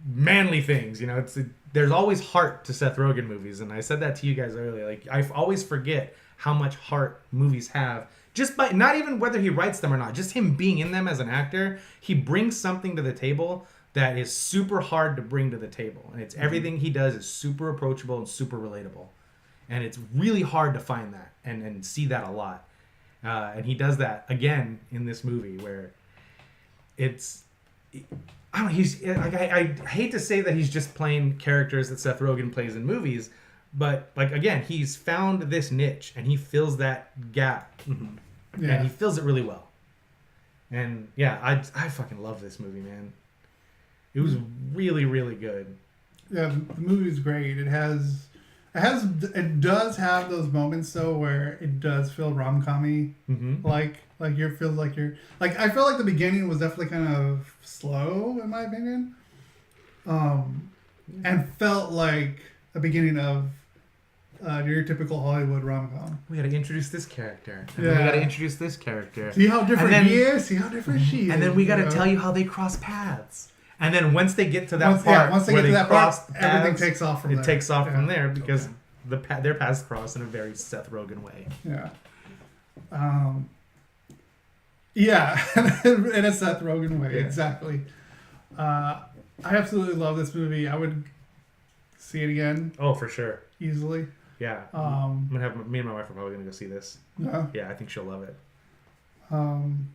manly things. You know, there's always heart to Seth Rogen movies, and I said that to you guys earlier. Like, I always forget how much heart movies have, just by not even whether he writes them or not, just him being in them as an actor. He brings something to the table that is super hard to bring to the table, and it's everything he does is super approachable and super relatable, and it's really hard to find that and see that a lot. And he does that again in this movie, where it's, I don't know, he's like, I hate to say that he's just playing characters that Seth Rogen plays in movies, but like, again, he's found this niche and he fills that gap, and he fills it really well. And yeah, I fucking love this movie, man. It was really, really good. Yeah, the movie's great. It does have those moments though where it does feel rom-com-y. Like you feels like you're like, I feel like the beginning was definitely kind of slow in my opinion, and felt like a beginning of your typical Hollywood rom-com. We got to introduce this character, and then we got to introduce this character. See how different he is. See how different she is. And then we got to tell you how they cross paths. And then once they get to that part, everything takes off from there. It takes off from there because their paths cross in a very Seth Rogen way. Yeah. In a Seth Rogen way, exactly. I absolutely love this movie. I would see it again. Oh, for sure. Easily. Yeah. I'm gonna have me and my wife are probably gonna go see this. Yeah, I think she'll love it. And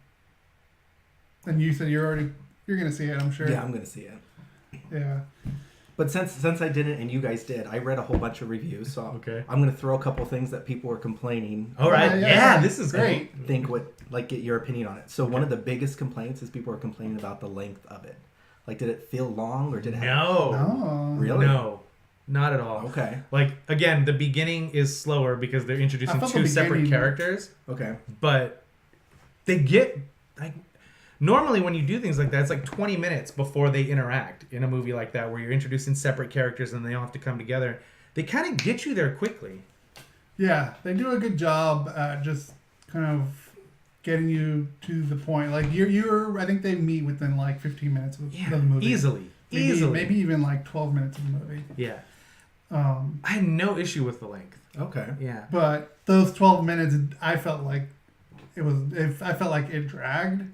you said you're gonna see it, I'm sure. Yeah, I'm gonna see it. Yeah. But since I didn't and you guys did, I read a whole bunch of reviews, so I'm gonna throw a couple things that people were complaining. All right, yeah, this is great. Get your opinion on it. So one of the biggest complaints is people are complaining about the length of it. Like, did it feel long or did it? No. Really? No, not at all. Okay. Like, again, the beginning is slower because they're introducing two separate characters. Okay. But they get like. Normally, when you do things like that, it's like 20 minutes before they interact in a movie like that, where you're introducing separate characters and they all have to come together. They kind of get you there quickly. Yeah, they do a good job at just kind of getting you to the point. Like I think they meet within like 15 minutes of the movie. Easily. Maybe even like 12 minutes of the movie. Yeah. I had no issue with the length. Okay. Yeah. But those 12 minutes, I felt like I felt like it dragged.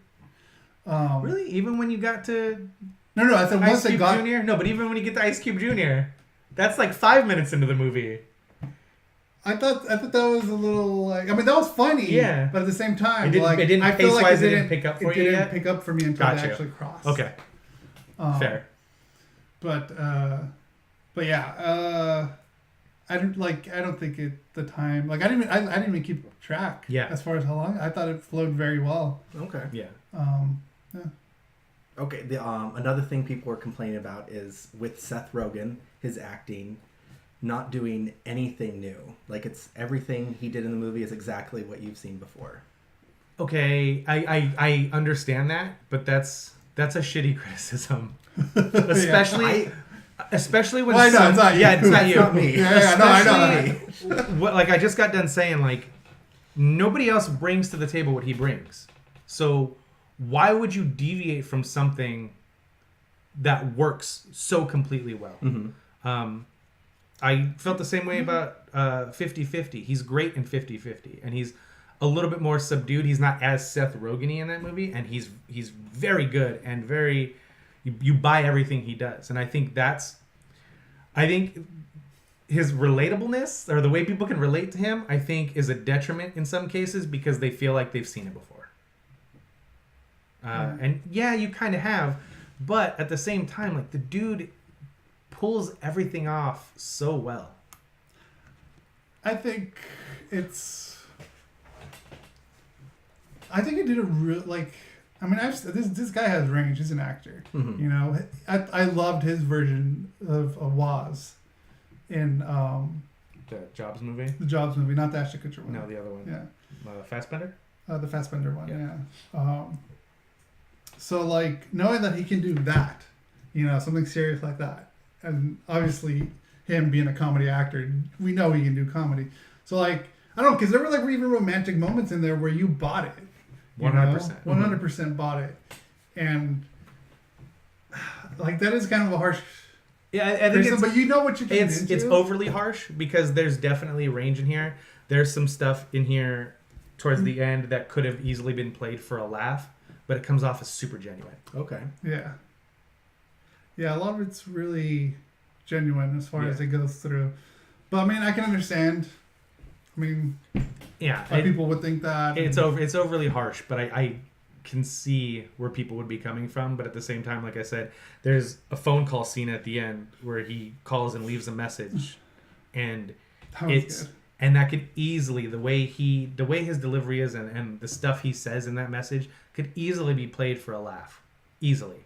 Really? Even when you got to No, I said once Ice Cube Jr.? No, but even when you get to Ice Cube Jr., that's like 5 minutes into the movie. I thought that was a little like, I mean, that was funny. Yeah. But at the same time, it didn't I feel like it didn't pick up for it you didn't yet? pick up for me until they actually crossed. Okay. Fair. But yeah, I don't think the time, like I didn't even keep track. Yeah. As far as how long, I thought it flowed very well. Okay. Yeah. Yeah. Okay. Another thing people were complaining about is with Seth Rogen, his acting, not doing anything new. Like, it's everything he did in the movie is exactly what you've seen before. Okay, I understand that, but that's a shitty criticism, especially. Especially when it's not you. It's not you. It's not me. Yeah, no, I know that. What, like, I just got done saying, like, nobody else brings to the table what he brings. So why would you deviate from something that works so completely well? I felt the same way about 50-50. He's great in 50-50, and he's a little bit more subdued. He's not as Seth Rogen-y in that movie, and he's very good and very. You buy everything he does, and I think his relatableness or the way people can relate to him, I think, is a detriment in some cases because they feel like they've seen it before. And yeah, you kind of have, but at the same time, like the dude pulls everything off so well. I think he did a real like. I mean, this guy has range. He's an actor. Mm-hmm. You know, I loved his version of Waz in The Jobs movie? The Jobs movie, not the Ashton Kutcher one. No, the other one. Yeah. Fassbender? The Fassbender one, yeah. So, like, knowing that he can do that, you know, something serious like that, and obviously him being a comedy actor, we know he can do comedy. So, like, I don't know, because there were, like, even romantic moments in there where you bought it. 100%. 100% bought it. And, like, that is kind of a harsh... Yeah, I think it's... But you know what you can into. It's overly harsh because there's definitely range in here. There's some stuff in here towards the end that could have easily been played for a laugh, but it comes off as super genuine. Okay. Yeah. Yeah, a lot of it's really genuine as far as it goes through. But, I mean, I can understand... I mean, people would think that it's overly harsh, but I can see where people would be coming from. But at the same time, like I said, there's a phone call scene at the end where he calls and leaves a message, and that could easily the way his delivery is and the stuff he says in that message could easily be played for a laugh, easily.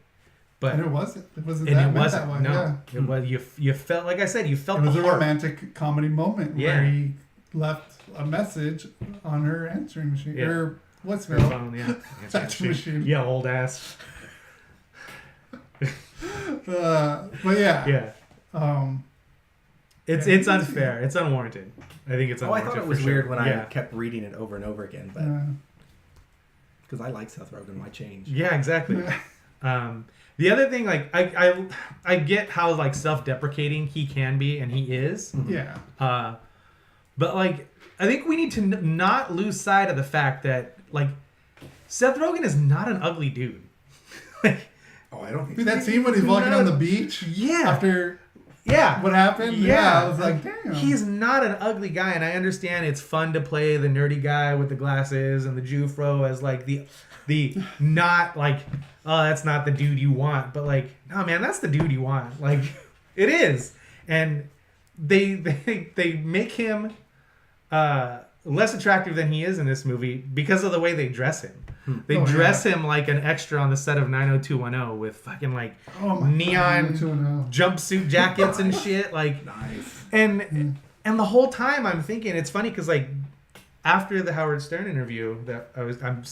But and it wasn't. It wasn't and that it meant wasn't. that way. No, Yeah. it was. You felt like I said. You felt it was the a heart. romantic comedy moment where he left a message on her answering machine or what's her phone, answering machine. Yeah, old ass. But yeah. It's unfair. It's unwarranted. I think it's unwarranted. I thought it was for weird sure. when I kept reading it over and over again, but because I like Seth Rogen, why change? Yeah, exactly. The other thing, like I get how like self-deprecating he can be, and he is. Yeah. But like I think we need to not lose sight of the fact that like Seth Rogen is not an ugly dude. Like, I don't think Dude, that scene when he's walking on the beach. Yeah. After. Yeah. What happened? Yeah. I was like, damn. He's not an ugly guy, and I understand it's fun to play the nerdy guy with the glasses and the Jufro as like the not like, oh, that's not the dude you want, but like, no man, that's the dude you want. Like, it is. And they make him less attractive than he is in this movie because of the way they dress him. They dress him like an extra on the set of 90210 with fucking like neon jumpsuit jackets and shit. Like, nice. And the whole time I'm thinking, it's funny because like after the Howard Stern interview that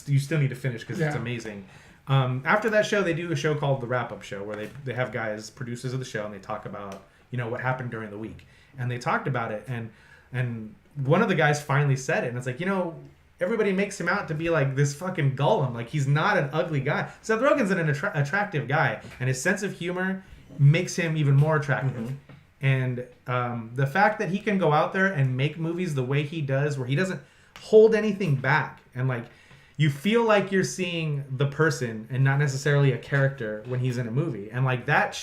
you still need to finish because it's amazing. After that show, they do a show called The Wrap Up Show where they have guys, producers of the show, and they talk about what happened during the week. And they talked about it, and one of the guys finally said it, and it's like, everybody makes him out to be like this fucking Gollum. Like, he's not an ugly guy. Seth Rogen's an attractive guy, and his sense of humor makes him even more attractive. And the fact that he can go out there and make movies the way he does, where he doesn't hold anything back, and like you feel like you're seeing the person and not necessarily a character when he's in a movie, and like that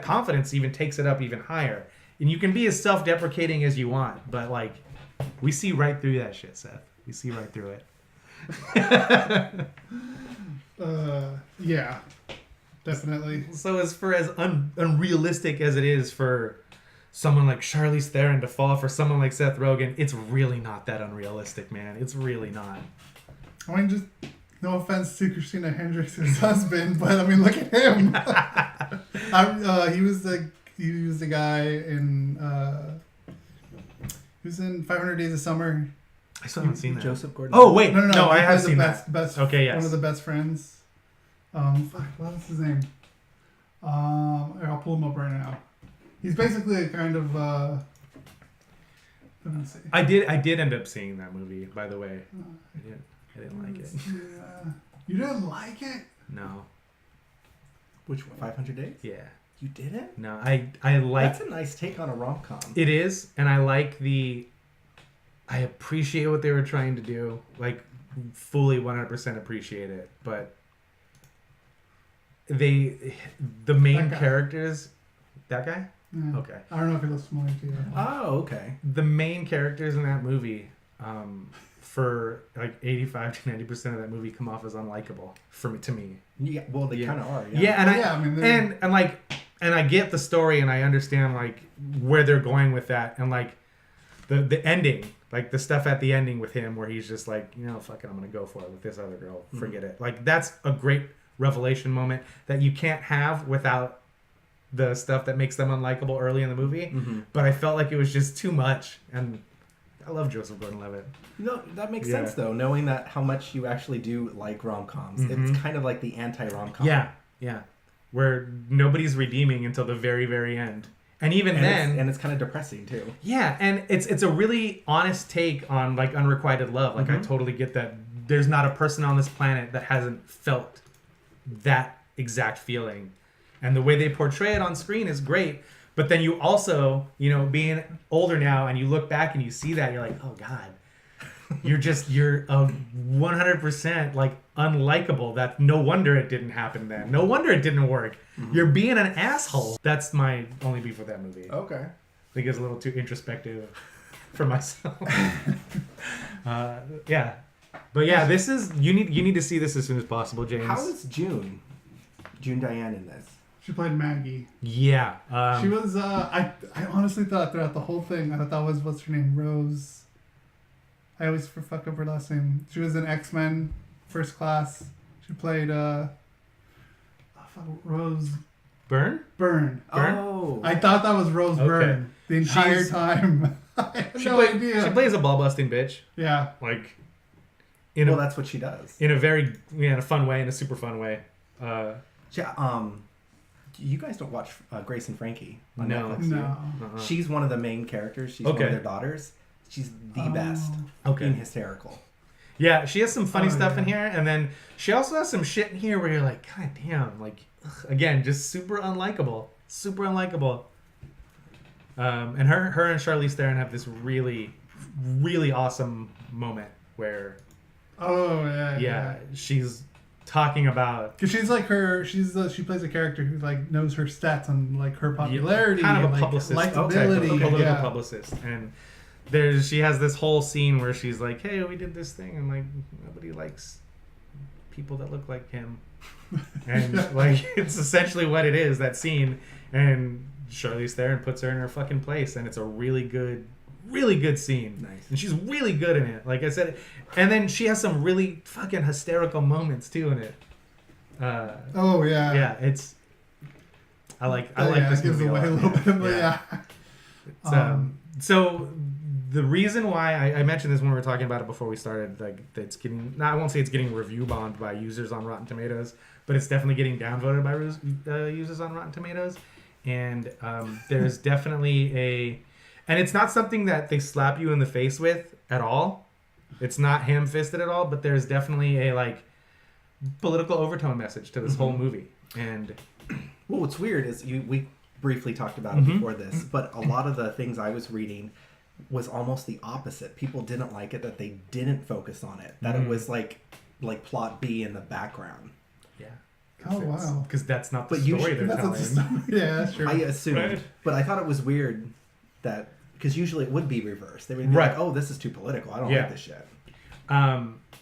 confidence even takes it up even higher. And you can be as self-deprecating as you want, but like we see right through that shit, Seth. We see right through it. Yeah, definitely. So as unrealistic as it is for someone like Charlize Theron to fall for someone like Seth Rogen, it's really not that unrealistic, man. It's really not. I mean, just no offense to Christina Hendricks' husband, but I mean, look at him. He was the guy in he was in 500 Days of Summer. I still haven't seen that. Joseph Gordon. Oh wait, no, I have seen that. Okay, yes. One of the best friends. What's his name? I'll pull him up right now. He's basically a kind of. Let me see. I did end up seeing that movie, by the way. I didn't like it. You didn't like it? No. Which one? 500 Days? Yeah. You didn't? No, I like. That's a nice take on a rom-com. It is, and I like I appreciate what they were trying to do, like fully 100% appreciate it, but the main characters, that guy? Yeah. Okay. I don't know if it looks familiar to you. Oh, okay. The main characters in that movie, for like 85 to 90% of that movie, come off as unlikable to me. Yeah, well, they kind of are. Yeah. Yeah, and I mean, and I get the story, and I understand like where they're going with that, and like the ending, like the stuff at the ending with him, where he's just like, you know, fuck it, I'm gonna go for it with this other girl. Forget it. Like that's a great revelation moment that you can't have without the stuff that makes them unlikable early in the movie. But I felt like it was just too much, and I love Joseph Gordon-Levitt. No, that makes sense though, knowing that how much you actually do like rom-coms. It's kind of like the anti-rom-com. Yeah. Where nobody's redeeming until the very, very end. And even then... It's kind of depressing too. Yeah, and it's a really honest take on like unrequited love. Like I totally get that there's not a person on this planet that hasn't felt that exact feeling. And the way they portray it on screen is great. But then you also, you know, being older now and you look back and you see that, you're like, oh God, you're a 100% like unlikable. That no wonder it didn't happen then. No wonder it didn't work. You're being an asshole. That's my only beef with that movie. Okay. I think it's a little too introspective for myself. Yeah. But yeah, this is, you need to see this as soon as possible, James. How is June Diane in this? She played Maggie. Yeah. She was, I honestly thought throughout the whole thing, I thought that was, what's her name? Rose. I always fuck up her last name. She was in X-Men First Class. She played, Rose. Byrne? Byrne. Oh. I thought that was Rose Byrne the entire time. I had no idea. She plays a ball-busting bitch. Yeah. Like, that's what she does. In a very, in a fun way, in a super fun way. You guys don't watch Grace and Frankie on No. Netflix? No. Uh-huh. She's one of the main characters. She's one of their daughters. She's the best. Being hysterical. Yeah, she has some funny stuff in here, and then she also has some shit in here where you're like, God damn, like, again, just super unlikable. Super unlikable. And her and Charlize Theron have this really, really awesome moment where... Yeah, she's talking about... Because she's like she plays a character who like knows her stats on like her popularity. Kind of and, a publicist. Likability. A political publicist. And she has this whole scene where she's like, hey, we did this thing, and like nobody likes people that look like him. And like it's essentially what it is, that scene. And Charlize Theron puts her in her fucking place, and it's a really good scene. Nice. And she's really good in it, like I said. And then she has some really fucking hysterical moments too in it. Yeah, it's... I like this gives movie away a little bit, but yeah. So the reason why I mentioned this when we were talking about it before we started, like it's getting... I won't say it's getting review bombed by users on Rotten Tomatoes, but it's definitely getting downvoted by users on Rotten Tomatoes. And there's definitely and it's not something that they slap you in the face with at all. It's not ham-fisted at all, but there's definitely a like political overtone message to this whole movie. And well, what's weird is we briefly talked about it before this, but a lot of the things I was reading was almost the opposite. People didn't like it, that they didn't focus on it, that it was like plot B in the background. Yeah. Oh wow! Because that's not the story they're telling. Yeah, that's true. I assumed, right? But I thought it was weird that because usually it would be reversed. They would be like, "Oh, this is too political. I don't like this shit."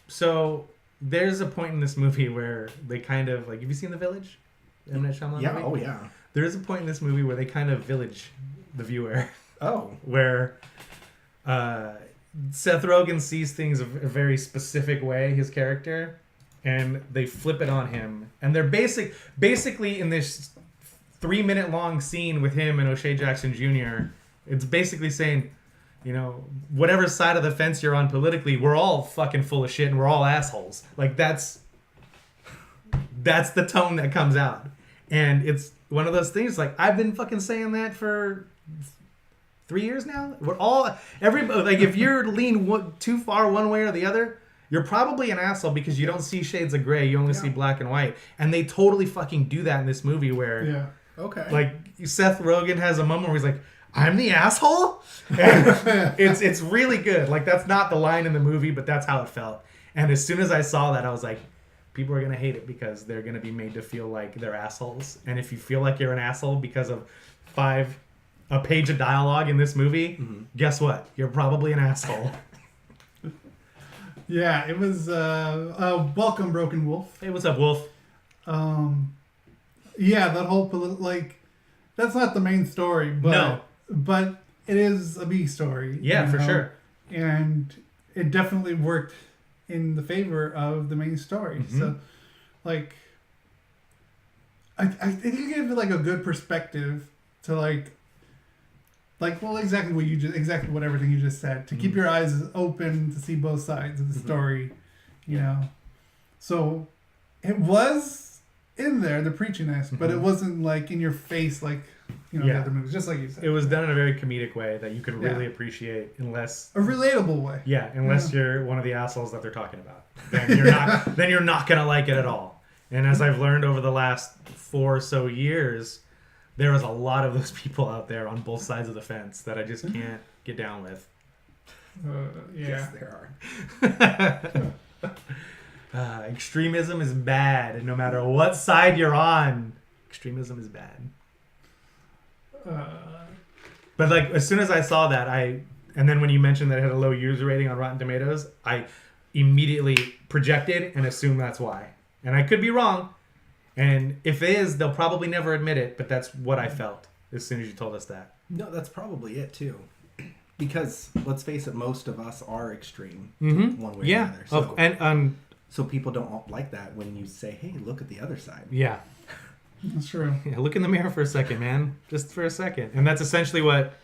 So there's a point in this movie where they kind of like. Have you seen The Village? M. Night Shyamalan Yeah. movie? Oh yeah. There is a point in this movie where they kind of village the viewer. Oh. Where Seth Rogen sees things a very specific way, his character, and they flip it on him. And they're basically in this 3-minute long scene with him and O'Shea Jackson Jr., it's basically saying, you know, whatever side of the fence you're on politically, we're all fucking full of shit and we're all assholes. Like that's the tone that comes out. And it's one of those things, like, I've been fucking saying that for 3 years now. Like, if you're lean too far one way or the other, you're probably an asshole because you don't see shades of gray. You only see black and white. And they totally fucking do that in this movie where, like, Seth Rogen has a moment where he's like, I'm the asshole? And it's really good. Like, that's not the line in the movie, but that's how it felt. And as soon as I saw that, I was like, people are going to hate it because they're going to be made to feel like they're assholes. And if you feel like you're an asshole because of 5 a page of dialogue in this movie, guess what? You're probably an asshole. Yeah, it was welcome, Broken Wolf. Hey, what's up, Wolf? Yeah, that whole that's not the main story, but it is a B story. Yeah, for sure. And it definitely worked in the favor of the main story. So, like, I think it gave it like a good perspective to exactly what everything you just said, to keep your eyes open to see both sides of the story, you know. So it was in there, the preachiness, but it wasn't like in your face like, you know, the other movies, just like you said. It was done in a very comedic way that you could really appreciate, unless a relatable way. Yeah, unless you're one of the assholes that they're talking about. Then you're not gonna like it at all. And as I've learned over the last 4 or so years, there is a lot of those people out there on both sides of the fence that I just can't get down with. Yes, there are. Extremism is bad, and no matter what side you're on, extremism is bad. But like, as soon as I saw that, and then when you mentioned that it had a low user rating on Rotten Tomatoes, I immediately projected and assumed that's why. And I could be wrong. And if it is, they'll probably never admit it, but that's what I felt as soon as you told us that. No, that's probably it too. Because let's face it, most of us are extreme one way or another. So, so people don't like that when you say, "Hey, look at the other side." Yeah, that's true. Yeah, look in the mirror for a second, man, just for a second. And that's essentially what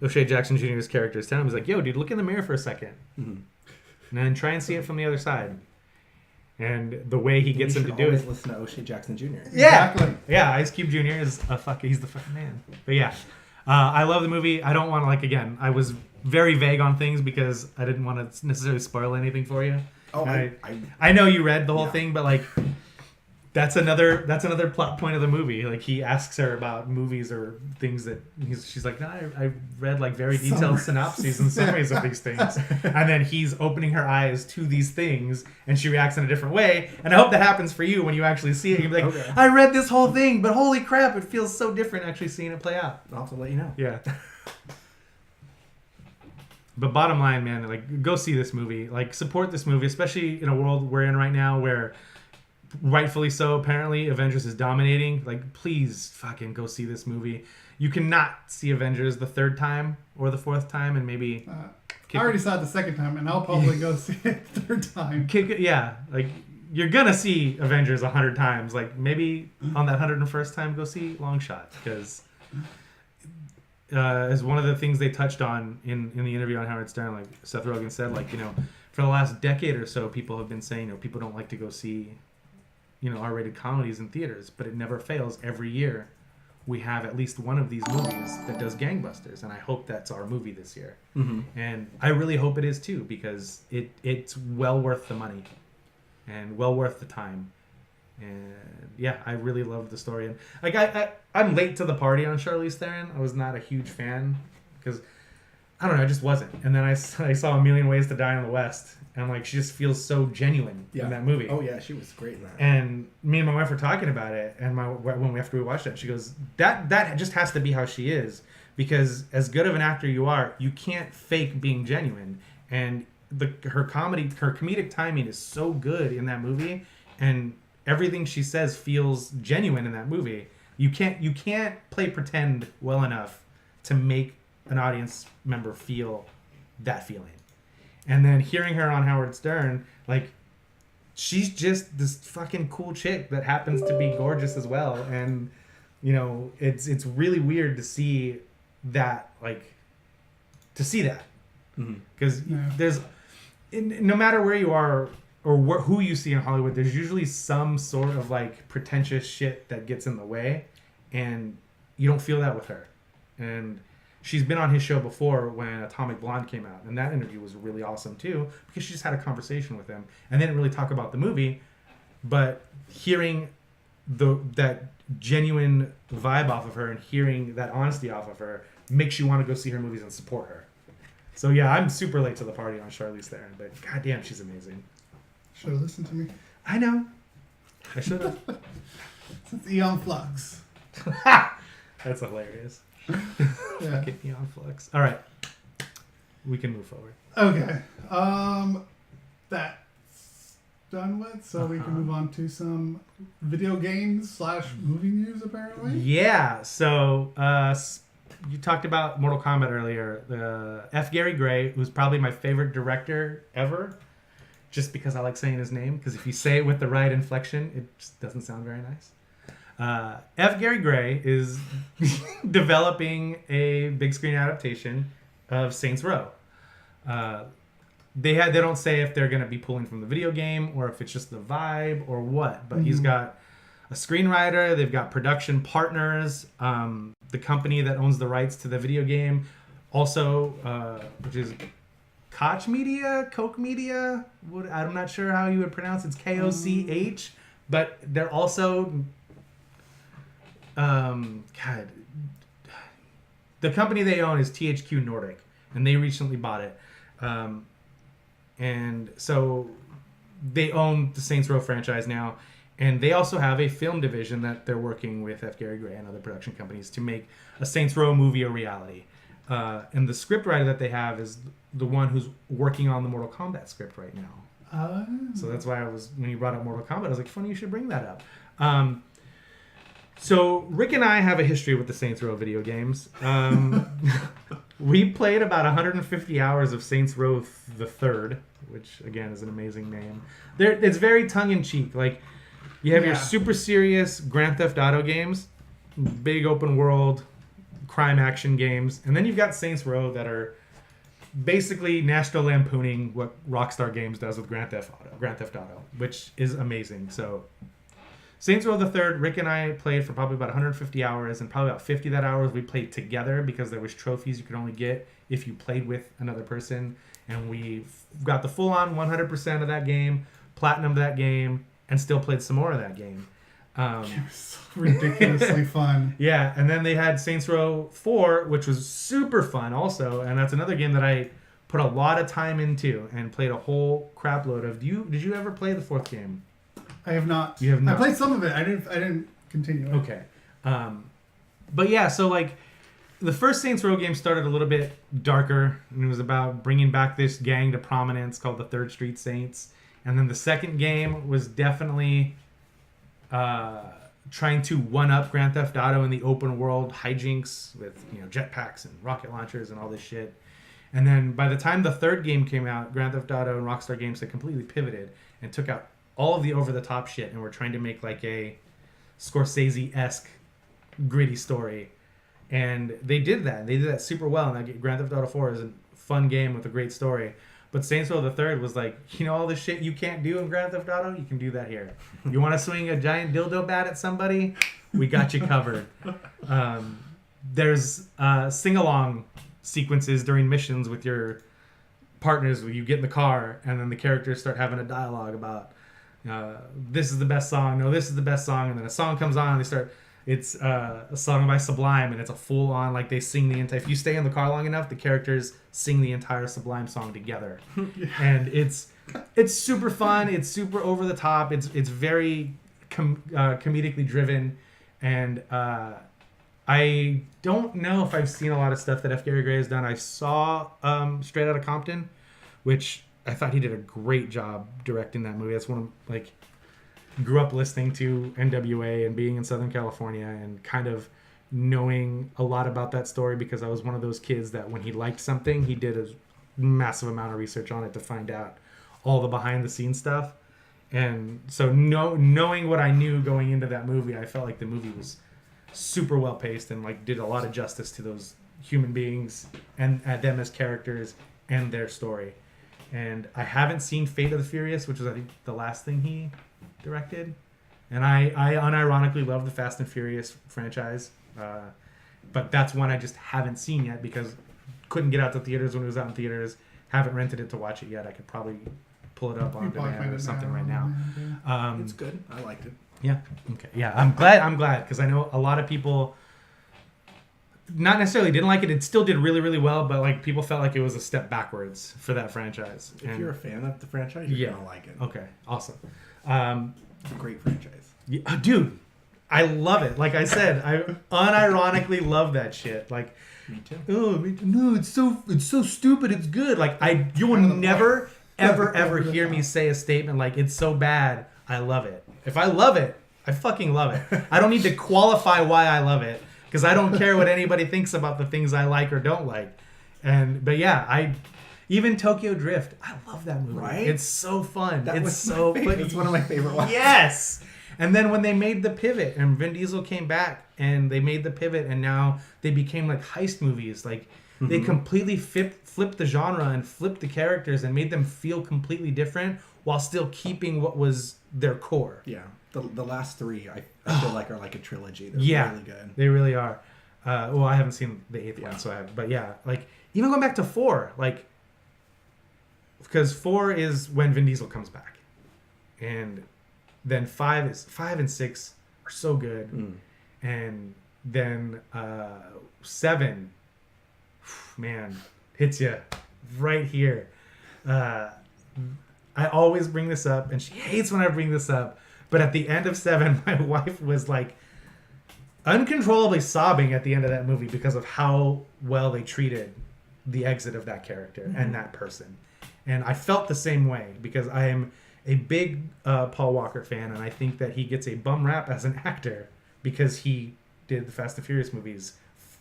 O'Shea Jackson Jr.'s character is telling him. He's like, "Yo, dude, look in the mirror for a second, and then try and see it from the other side." And the way he gets him to do it. Listen to O'Shea Jackson Jr. Yeah, exactly. Yeah, Ice Cube Jr. is he's the fucking man. But yeah, I love the movie. I don't want to again. I was very vague on things because I didn't want to necessarily spoil anything for you. Oh, I know you read the whole thing, but like, that's another plot point of the movie. Like, he asks her about movies or things that she's like, no, I read like very detailed synopses and summaries of these things. And then he's opening her eyes to these things and she reacts in a different way. And I hope that happens for you when you actually see it. You'll be like, I read this whole thing, but holy crap, it feels so different actually seeing it play out. I'll have to let you know. Yeah. But bottom line, man, like, go see this movie. Like, support this movie, especially in a world we're in right now where, rightfully so, apparently, Avengers is dominating. Like, please fucking go see this movie. You cannot see Avengers the 3rd time or the 4th time and maybe... I already saw it the 2nd time, and I'll probably go see it the 3rd time. Yeah, like, you're gonna see Avengers 100 times. Like, maybe on that 101st time, go see Long Shot, because... as one of the things they touched on in the interview on Howard Stern, like Seth Rogen said, like, you know, for the last decade or so, people have been saying, you know, people don't like to go see, you know, R-rated comedies in theaters, but it never fails. Every year, we have at least one of these movies that does gangbusters, and I hope that's our movie this year. And I really hope it is too, because it's well worth the money and well worth the time. And yeah, I really loved the story. And like, I'm late to the party on Charlize Theron. I was not a huge fan because I don't know, I just wasn't. And then I saw A Million Ways to Die in the West, and like, she just feels so genuine in that movie. Oh yeah, she was great in that. And me and my wife were talking about it, and after we watched it, she goes, that just has to be how she is, because as good of an actor you are, you can't fake being genuine. And her comedic timing is so good in that movie, and everything she says feels genuine in that movie. You can't play pretend well enough to make an audience member feel that feeling. And then hearing her on Howard Stern, like, she's just this fucking cool chick that happens to be gorgeous as well. And, you know, it's really weird to see that, like, because there's, no matter where you are or who you see in Hollywood, there's usually some sort of like pretentious shit that gets in the way, and you don't feel that with her. And she's been on his show before when Atomic Blonde came out, and that interview was really awesome too, because she just had a conversation with him and they didn't really talk about the movie, but hearing that genuine vibe off of her and hearing that honesty off of her makes you want to go see her movies and support her. So yeah, I'm super late to the party on Charlize Theron, but goddamn, she's amazing. Should have listened to me. I know. I should have. Since Eon Flux. That's hilarious. Yeah. Fuck it, Neon Flux. All right. We can move forward. Okay. That's done with, so we can move on to some video games / movie news, apparently. Yeah. So you talked about Mortal Kombat earlier. F. Gary Gray, who's probably my favorite director ever, just because I like saying his name, because if you say it with the right inflection, it just doesn't sound very nice. F. Gary Gray is developing a big screen adaptation of Saints Row. They don't say if they're going to be pulling from the video game or if it's just the vibe or what, but he's got a screenwriter, they've got production partners, the company that owns the rights to the video game, also, which is Koch Media, Coke Media. I'm not sure how you would pronounce it. It's Koch, but they're also, God, the company they own is THQ Nordic, and they recently bought it. And so they own the Saints Row franchise now, and they also have a film division that they're working with F. Gary Gray and other production companies to make a Saints Row movie a reality. And the scriptwriter that they have is the one who's working on the Mortal Kombat script right now. So that's why when you brought up Mortal Kombat, I was like, funny you should bring that up. So Rick and I have a history with the Saints Row video games. We played about 150 hours of Saints Row the Third, which again is an amazing name. It's very tongue-in-cheek. Like, you have your super serious Grand Theft Auto games, big open world crime action games, and then you've got Saints Row that are basically National Lampooning what Rockstar Games does with Grand Theft Auto, which is amazing. So Saints Row the Third, Rick and I played for probably about 150 hours, and probably about 50 of that hours we played together because there was trophies you could only get if you played with another person. And we got the full-on 100% of that game, platinum that game, and still played some more of that game. It was ridiculously fun. Yeah, and then they had Saints Row 4, which was super fun also, and that's another game that I put a lot of time into and played a whole crap load of. Did you ever play the fourth game? I have not. You have not. I played some of it. I didn't continue it. Okay. But yeah, so like the first Saints Row game started a little bit darker, and it was about bringing back this gang to prominence called the Third Street Saints. And then the second game was definitely trying to one-up Grand Theft Auto in the open world hijinks with jetpacks and rocket launchers and all this shit. And then by the time the third game came out, Grand Theft Auto and Rockstar Games had completely pivoted and took out all of the over-the-top shit and were trying to make like a Scorsese-esque gritty story. And they did that. They did that super well. And Grand Theft Auto 4 is a fun game with a great story. But Saints Row the Third was like, all the shit you can't do in Grand Theft Auto, you can do that here. You want to swing a giant dildo bat at somebody? We got you covered. There's sing-along sequences during missions with your partners where you get in the car and then the characters start having a dialogue about this is the best song. No, this is the best song. And then a song comes on and it's a song by Sublime, and it's a full-on, like, they sing the entire... If you stay in the car long enough, the characters sing the entire Sublime song together. Yeah. And it's super fun. It's super over-the-top. It's very comedically driven. And I don't know if I've seen a lot of stuff that F. Gary Gray has done. I saw Straight Outta Compton, which I thought he did a great job directing that movie. That's one of, like... Grew up listening to NWA and being in Southern California and kind of knowing a lot about that story because I was one of those kids that when he liked something, he did a massive amount of research on it to find out all the behind the scenes stuff. And so knowing what I knew going into that movie, I felt like the movie was super well paced and like did a lot of justice to those human beings and them as characters and their story. And I haven't seen Fate of the Furious, which was I think the last thing he directed, and I unironically love the Fast and Furious franchise, but that's one I just haven't seen yet because couldn't get out to theaters when it was out in theaters. Haven't rented it to watch it yet. I could probably pull it up on demand or something right now. It's good. I liked it. Yeah. Okay. Yeah. I'm glad because I know a lot of people not necessarily didn't like it. It still did really, really well, but like people felt like it was a step backwards for that franchise. If you're a fan of the franchise, you're gonna like it. Okay. Awesome. It's a great franchise. Yeah, dude, I love it. Like I said, I unironically love that shit. Like, Me too. Oh, no, it's so stupid. It's good. Like you will never, ever hear me say a statement like it's so bad. I love it. If I love it, I fucking love it. I don't need to qualify why I love it because I don't care what anybody thinks about the things I like or don't like. But yeah, even Tokyo Drift. I love that movie. Right? It's so fun. It's so fun. It's one of my favorite ones. Yes. And then when they made the pivot and Vin Diesel came back and they made the pivot and now they became like heist movies. Like they completely flipped the genre and flipped the characters and made them feel completely different while still keeping what was their core. Yeah. The last three I feel like are like a trilogy. They're really good. They really are. Well, I haven't seen the 8th one, so but yeah, like even going back to 4, like because 4 is when Vin Diesel comes back. And then 5 and 6 are so good. And then 7, man, hits you right here. I always bring this up, and she hates when I bring this up. But at the end of 7, my wife was like uncontrollably sobbing at the end of that movie because of how well they treated the exit of that character and that person. And I felt the same way because I am a big Paul Walker fan, and I think that he gets a bum rap as an actor because he did the Fast and Furious movies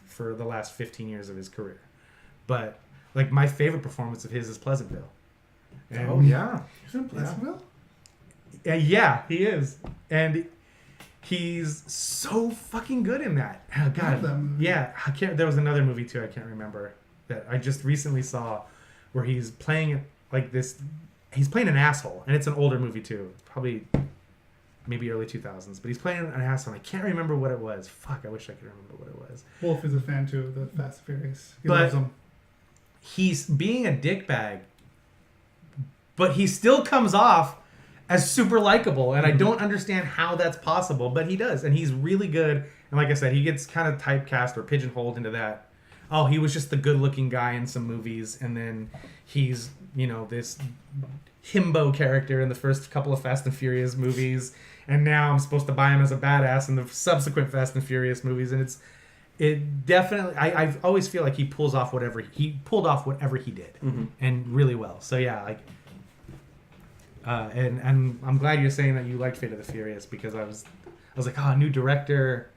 for the last 15 years of his career. But like my favorite performance of his is Pleasantville. And, oh yeah, he's in Pleasantville. Yeah, he is, and he's so fucking good in that. Oh, God, yeah, I can't. There was another movie too. I can't remember that I just recently saw where he's playing like this. He's playing an asshole, and it's an older movie too, probably maybe early 2000s. But he's playing an asshole. And I can't remember what it was. Fuck, I wish I could remember what it was. Wolf is a fan too of the Fast and Furious. He But loves them. He's being a dickbag, but he still comes off as super likable, and I don't understand how that's possible, but he does, and he's really good. And like I said, he gets kind of typecast or pigeonholed into that. Oh, he was just the good-looking guy in some movies, and then he's, this himbo character in the first couple of Fast and Furious movies, and now I'm supposed to buy him as a badass in the subsequent Fast and Furious movies, and it definitely, I always feel like he pulled off whatever he did, and really well. So yeah, like, and I'm glad you're saying that you liked Fate of the Furious because I was like, a new director,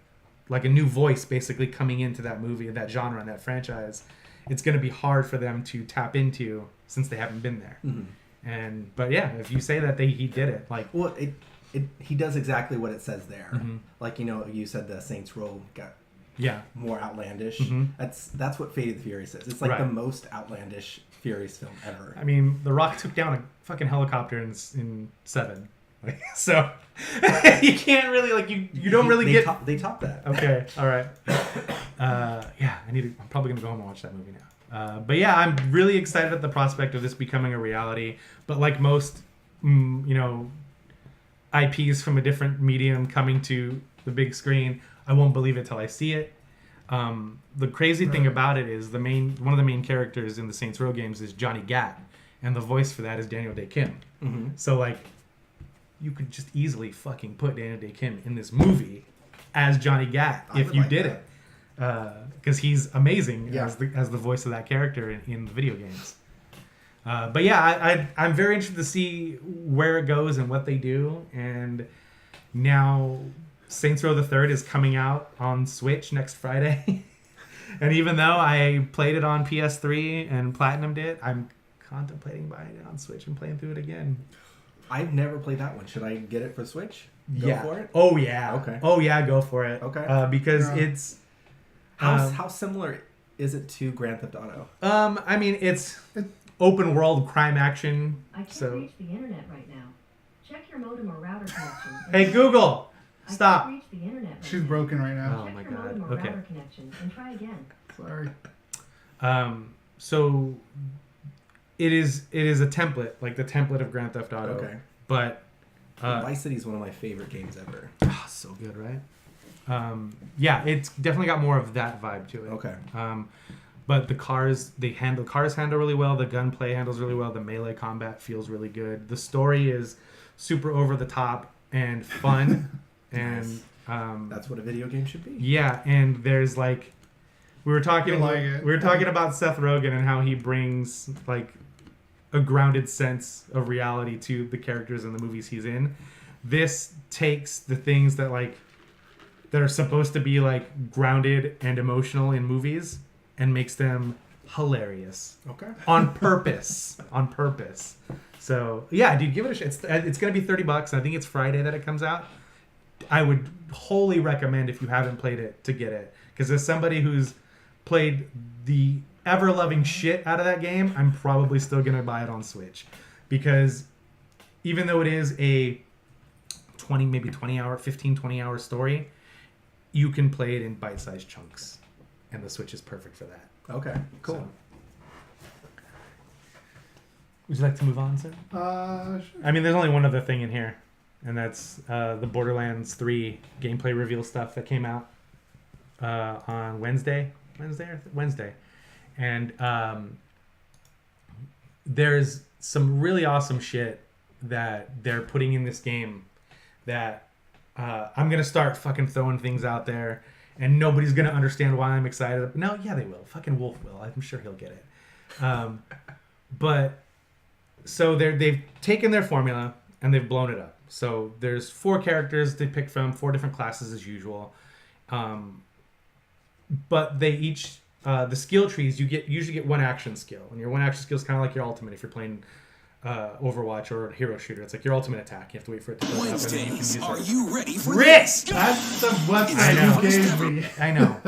like a new voice basically coming into that movie, that genre, and that franchise. It's going to be hard for them to tap into since they haven't been there. But yeah, if you say that he did it, like, well, he does exactly what it says there. Like, you said the Saints Row got more outlandish. That's what Fate of the Furious is. It's like the most outlandish Furious film ever. I mean, The Rock took down a fucking helicopter in 7. Like, so you can't really you don't really they get they top that. Okay, all right. Yeah, I'm probably gonna go home and watch that movie now. But yeah, I'm really excited at the prospect of this becoming a reality. But like most, IPs from a different medium coming to the big screen, I won't believe it till I see it. The crazy thing about it is one of the main characters in the Saints Row games is Johnny Gat, and the voice for that is Daniel Day Kim. So like, you could just easily fucking put Daniel Day Kim in this movie as Johnny Gat if you did it, because he's amazing as the voice of that character in the video games. But yeah, I'm very interested to see where it goes and what they do. And now Saints Row the Third is coming out on Switch next Friday. And even though I played it on PS3 and platinumed it, I'm contemplating buying it on Switch and playing through it again. I've never played that one. Should I get it for Switch? Go for it? Oh yeah. Okay. Oh yeah, go for it. Okay. Because it's how similar is it to Grand Theft Auto? I mean, it's open world crime action. I can't reach the internet right now. Check your modem or router connection. Hey Google, stop. I can't reach the internet right She's now. broken right now. Oh my Check your god. modem or Okay. router connection and try again. Sorry. So it is a template, like the template of Grand Theft Auto. Okay. But Vice City is one of my favorite games ever. Oh, so good, right? Yeah, it's definitely got more of that vibe to it. Okay. But the cars handle really well. The gunplay handles really well. The melee combat feels really good. The story is super over the top and fun. And that's what a video game should be. Yeah, and there's like We were talking. You'll like it. We were talking about Seth Rogen and how he brings like a grounded sense of reality to the characters in the movies he's in. This takes the things that are supposed to be like grounded and emotional in movies and makes them hilarious. Okay. On purpose. On purpose. So yeah, dude, give it a shot. It's gonna be $30. I think it's Friday that it comes out. I would wholly recommend if you haven't played it to get it, because as somebody who's played the ever-loving shit out of that game, I'm probably still gonna buy it on Switch, because even though it is a 20 hour story, you can play it in bite-sized chunks, and the Switch is perfect for that. Okay, cool. So, would you like to move on, sir? Sure. I mean, there's only one other thing in here, and that's the Borderlands 3 gameplay reveal stuff that came out on Wednesday. And there's some really awesome shit that they're putting in this game that I'm going to start fucking throwing things out there, and nobody's going to understand why I'm excited. No, yeah, they will. Fucking Wolf will. I'm sure he'll get it. But so they've taken their formula and they've blown it up. So there's 4 characters they pick from, 4 different classes as usual. But they each the skill trees, you usually get one action skill, and your one action skill is kind of like your ultimate if you're playing Overwatch or a hero shooter. It's like your ultimate attack. You have to wait for it to build up, and then you can use it. Are you ready for Risk? That's the what I know. you gave me. I know.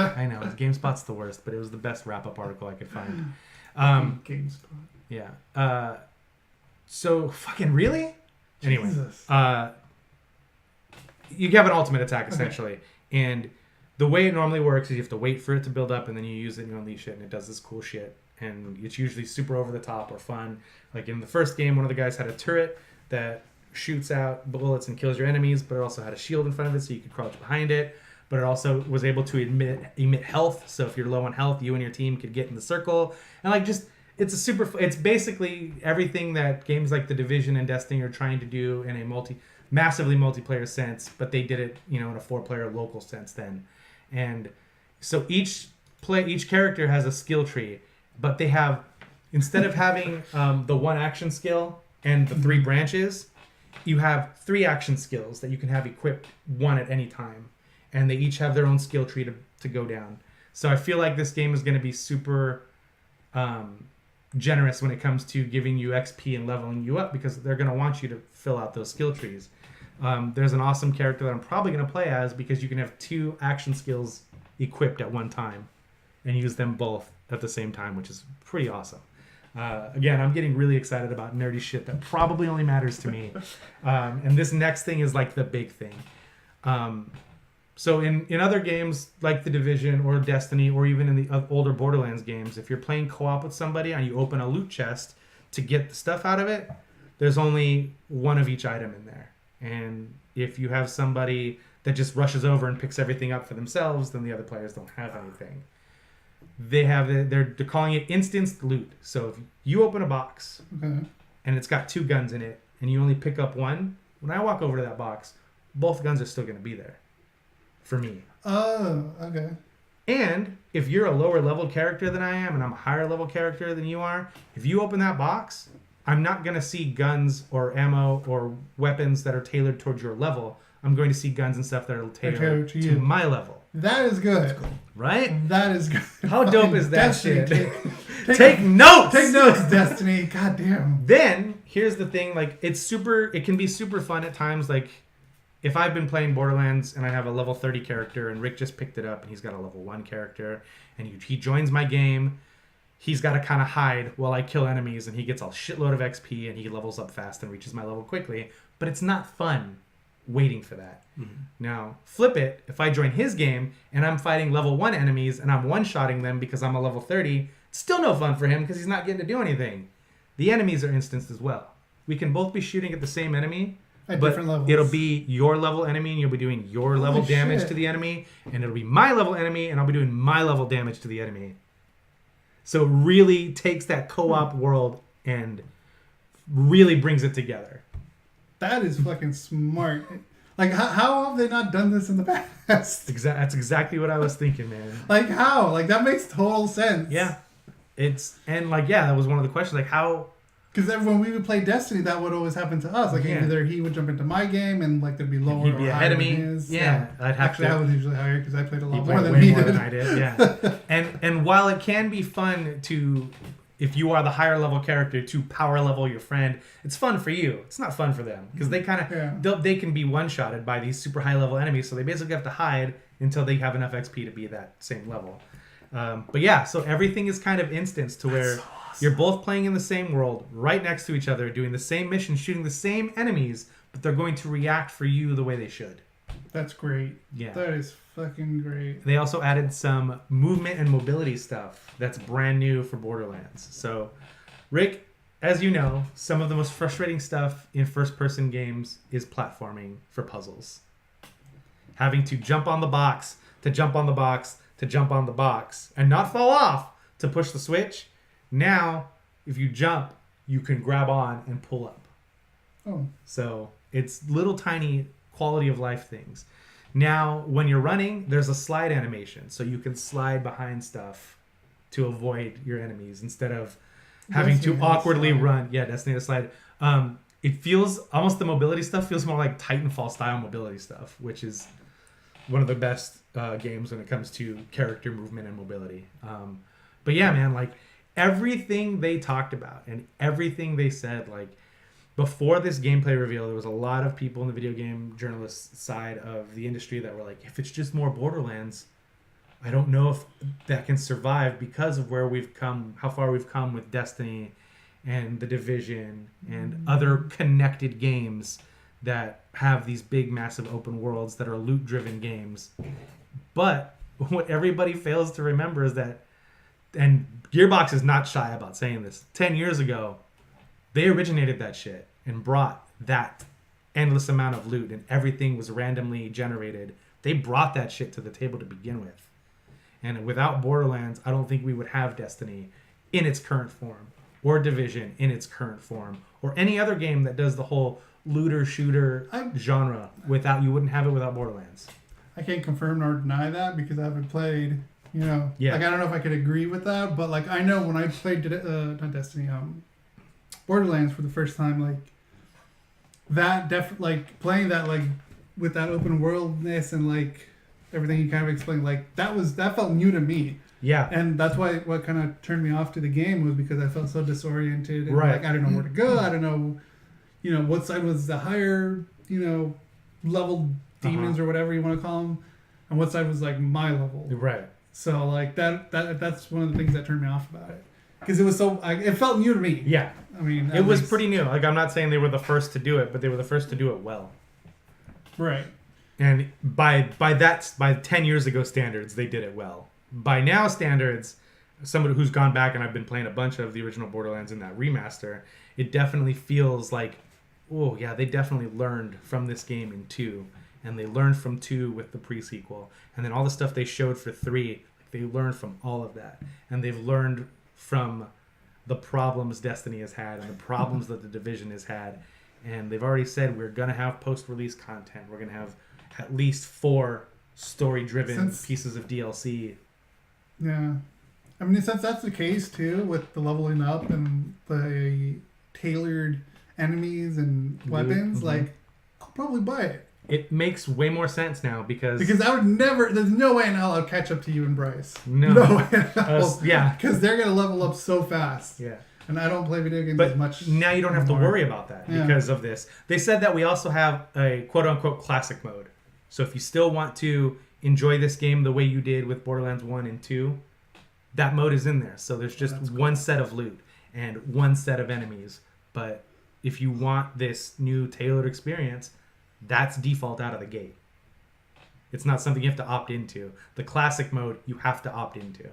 GameSpot's the worst, but it was the best wrap-up article I could find. GameSpot. Yeah. So fucking really? Anyway, Jesus. you have an ultimate attack essentially, and the way it normally works is you have to wait for it to build up, and then you use it and you unleash it, and it does this cool shit. And it's usually super over the top or fun. Like in the first game, one of the guys had a turret that shoots out bullets and kills your enemies, but it also had a shield in front of it so you could crouch behind it. But it also was able to emit health. So if you're low on health, you and your team could get in the circle. And like just it's basically everything that games like The Division and Destiny are trying to do in a massively multiplayer sense, but they did it, in a 4-player local sense then. And so each character has a skill tree, but they have, instead of having the one action skill and the 3 branches, you have 3 action skills that you can have equipped one at any time, and they each have their own skill tree to go down. So I feel like this game is going to be super generous when it comes to giving you XP and leveling you up, because they're going to want you to fill out those skill trees. There's an awesome character that I'm probably going to play as, because you can have 2 action skills equipped at one time and use them both at the same time, which is pretty awesome. Again, I'm getting really excited about nerdy shit that probably only matters to me. And this next thing is like the big thing. So in other games like The Division or Destiny, or even in the older Borderlands games, if you're playing co-op with somebody and you open a loot chest to get the stuff out of it, there's only one of each item in there. And if you have somebody that just rushes over and picks everything up for themselves, then the other players don't have anything. They're calling it instanced loot. So if you open a box and it's got 2 guns in it and you only pick up one, when I walk over to that box, both guns are still going to be there for me. Oh, okay. And if you're a lower level character than I am and I'm a higher level character than you are, if you open that box, I'm not going to see guns or ammo or weapons that are tailored towards your level. I'm going to see guns and stuff that are tailored to my level. That is good. Cool. Right? That is good. How dope is that Destiny, shit? Take notes! Take notes, Destiny. God damn. Then, here's the thing. Like, it can be super fun at times. Like, if I've been playing Borderlands and I have a level 30 character and Rick just picked it up and he's got a level 1 character and he joins my game, he's got to kind of hide while I kill enemies, and he gets a shitload of XP and he levels up fast and reaches my level quickly. But it's not fun waiting for that. Mm-hmm. Now, flip it. If I join his game and I'm fighting level 1 enemies and I'm one-shotting them because I'm a level 30, it's still no fun for him because he's not getting to do anything. The enemies are instanced as well. We can both be shooting at the same enemy, at but different levels. It'll be your level enemy and you'll be doing your level damage to the enemy, and it'll be my level enemy and I'll be doing my level damage to the enemy. So it really takes that co-op world and really brings it together. That is fucking smart. Like, how have they not done this in the past? That's exactly what I was thinking, man. Like, how? Like, that makes total sense. Yeah. That was one of the questions. Like, how... Because when we would play Destiny, that would always happen to us. Like, either he would jump into my game and, like, there'd be lower He'd be or ahead of higher me. than his. Yeah. I'd have Actually, to... I was usually higher because I played a lot He more played than way he more did. than I did, yeah. and while it can be fun to... If you are the higher level character to power level your friend, it's fun for you. It's not fun for them because they kind of they can be one shotted by these super high level enemies, so they basically have to hide until they have enough XP to be that same level. But yeah, so everything is kind of instanced to where you're both playing in the same world, right next to each other, doing the same mission, shooting the same enemies, but they're going to react for you the way they should. That's great. Yeah. That is fucking great. They also added some movement and mobility stuff that's brand new for Borderlands. So, Rick, as you know, some of the most frustrating stuff in first-person games is platforming for puzzles. Having to jump on the box, to jump on the box, to jump on the box, and not fall off to push the switch. Now, if you jump, you can grab on and pull up. Oh. So, it's little tiny quality of life things. Now, when you're running, there's a slide animation, so you can slide behind stuff to avoid your enemies instead of having to awkwardly run. Yeah, Destiny has slide. It feels almost the mobility stuff feels more like Titanfall style mobility stuff, which is one of the best games when it comes to character movement and mobility. But yeah, man, like everything they talked about and everything they said, like before this gameplay reveal, there was a lot of people in the video game journalist side of the industry that were like, if it's just more Borderlands, I don't know if that can survive because of where we've come, how far we've come with Destiny and The Division and other connected games that have these big, massive open worlds that are loot-driven games. But what everybody fails to remember is that, and Gearbox is not shy about saying this, 10 years ago, they originated that shit and brought that endless amount of loot and everything was randomly generated. They brought that shit to the table to begin with. And without Borderlands, I don't think we would have Destiny in its current form, or Division in its current form, or any other game that does the whole looter-shooter genre. You wouldn't have it without Borderlands. I can't confirm nor deny that because I haven't played, like I don't know if I could agree with that, but like I know when I played not Destiny, Borderlands for the first time, like that like playing that like with that open worldness and like everything you kind of explained, like that felt new to me. Yeah. And that's why what kind of turned me off to the game was because I felt so disoriented and right. like I didn't know where to go. I don't know, what side was the higher, level demons or whatever you want to call them, and what side was like my level. Right. So like that's one of the things that turned me off about it. Because it was so, it felt new to me. Yeah. I mean, it was pretty new. Like, I'm not saying they were the first to do it, but they were the first to do it well. Right. And by 10 years ago standards, they did it well. By now standards, somebody who's gone back and I've been playing a bunch of the original Borderlands in that remaster, it definitely feels like, oh yeah, they definitely learned from this game in 2, and they learned from 2 with the pre-sequel, and then all the stuff they showed for 3, they learned from all of that, and they've learned from the problems Destiny has had and the problems that the Division has had, and they've already said we're gonna have post-release content. We're gonna have at least 4 story-driven pieces of DLC. Yeah, I mean, since that's the case too with the leveling up and the tailored enemies and weapons, like I'll probably buy it. It makes way more sense now because I would never. There's no way in hell I'll catch up to you and Bryce. No way in hell. Yeah, because they're gonna level up so fast. Yeah, and I don't play video games as much. Now you don't have to worry about that because of this. They said that we also have a quote-unquote classic mode. So if you still want to enjoy this game the way you did with Borderlands 1 and 2, that mode is in there. So there's just one set of loot and one set of enemies. But if you want this new tailored experience, that's default out of the gate. It's not something you have to opt into. The classic mode, you have to opt into.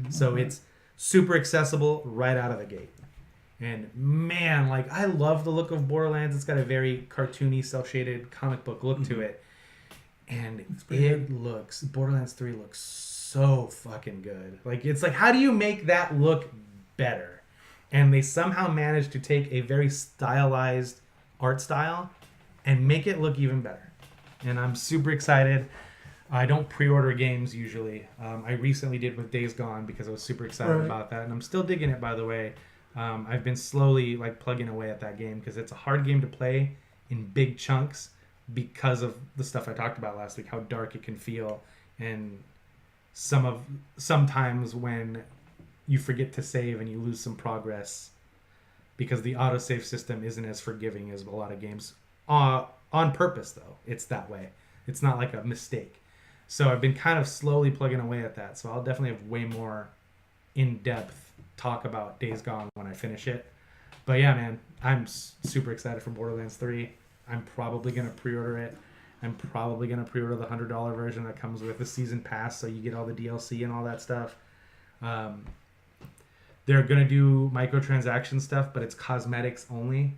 So it's super accessible right out of the gate. And man, like I love the look of Borderlands. It's got a very cartoony, cel-shaded comic book look to it. And Borderlands 3 looks so fucking good. Like, it's like, how do you make that look better? And they somehow managed to take a very stylized art style and make it look even better. and I'm super excited. I don't pre-order games usually. I recently did with Days Gone because I was super excited about that, and I'm still digging it, by the way. I've been slowly like plugging away at that game because it's a hard game to play in big chunks because of the stuff I talked about last week, how dark it can feel, and sometimes when you forget to save and you lose some progress because the autosave system isn't as forgiving as a lot of games. On purpose, though. It's that way. It's not like a mistake. So I've been kind of slowly plugging away at that. So I'll definitely have way more in-depth talk about Days Gone when I finish it. But yeah, man, I'm super excited for Borderlands 3. I'm probably going to pre-order it. I'm probably going to pre-order the $100 version that comes with the season pass, so you get all the DLC and all that stuff. They're going to do microtransaction stuff, but it's cosmetics only.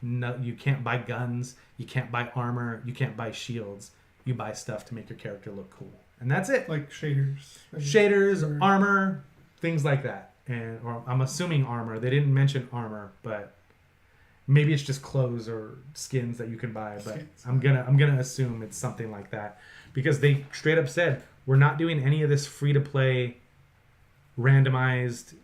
No, you can't buy guns. You can't buy armor. You can't buy shields. You buy stuff to make your character look cool. And that's it. Like shaders. Shaders, armor, things like that. Or I'm assuming armor. They didn't mention armor, but maybe it's just clothes or skins that you can buy. But I'm gonna assume it's something like that. Because they straight up said, we're not doing any of this free-to-play, randomized,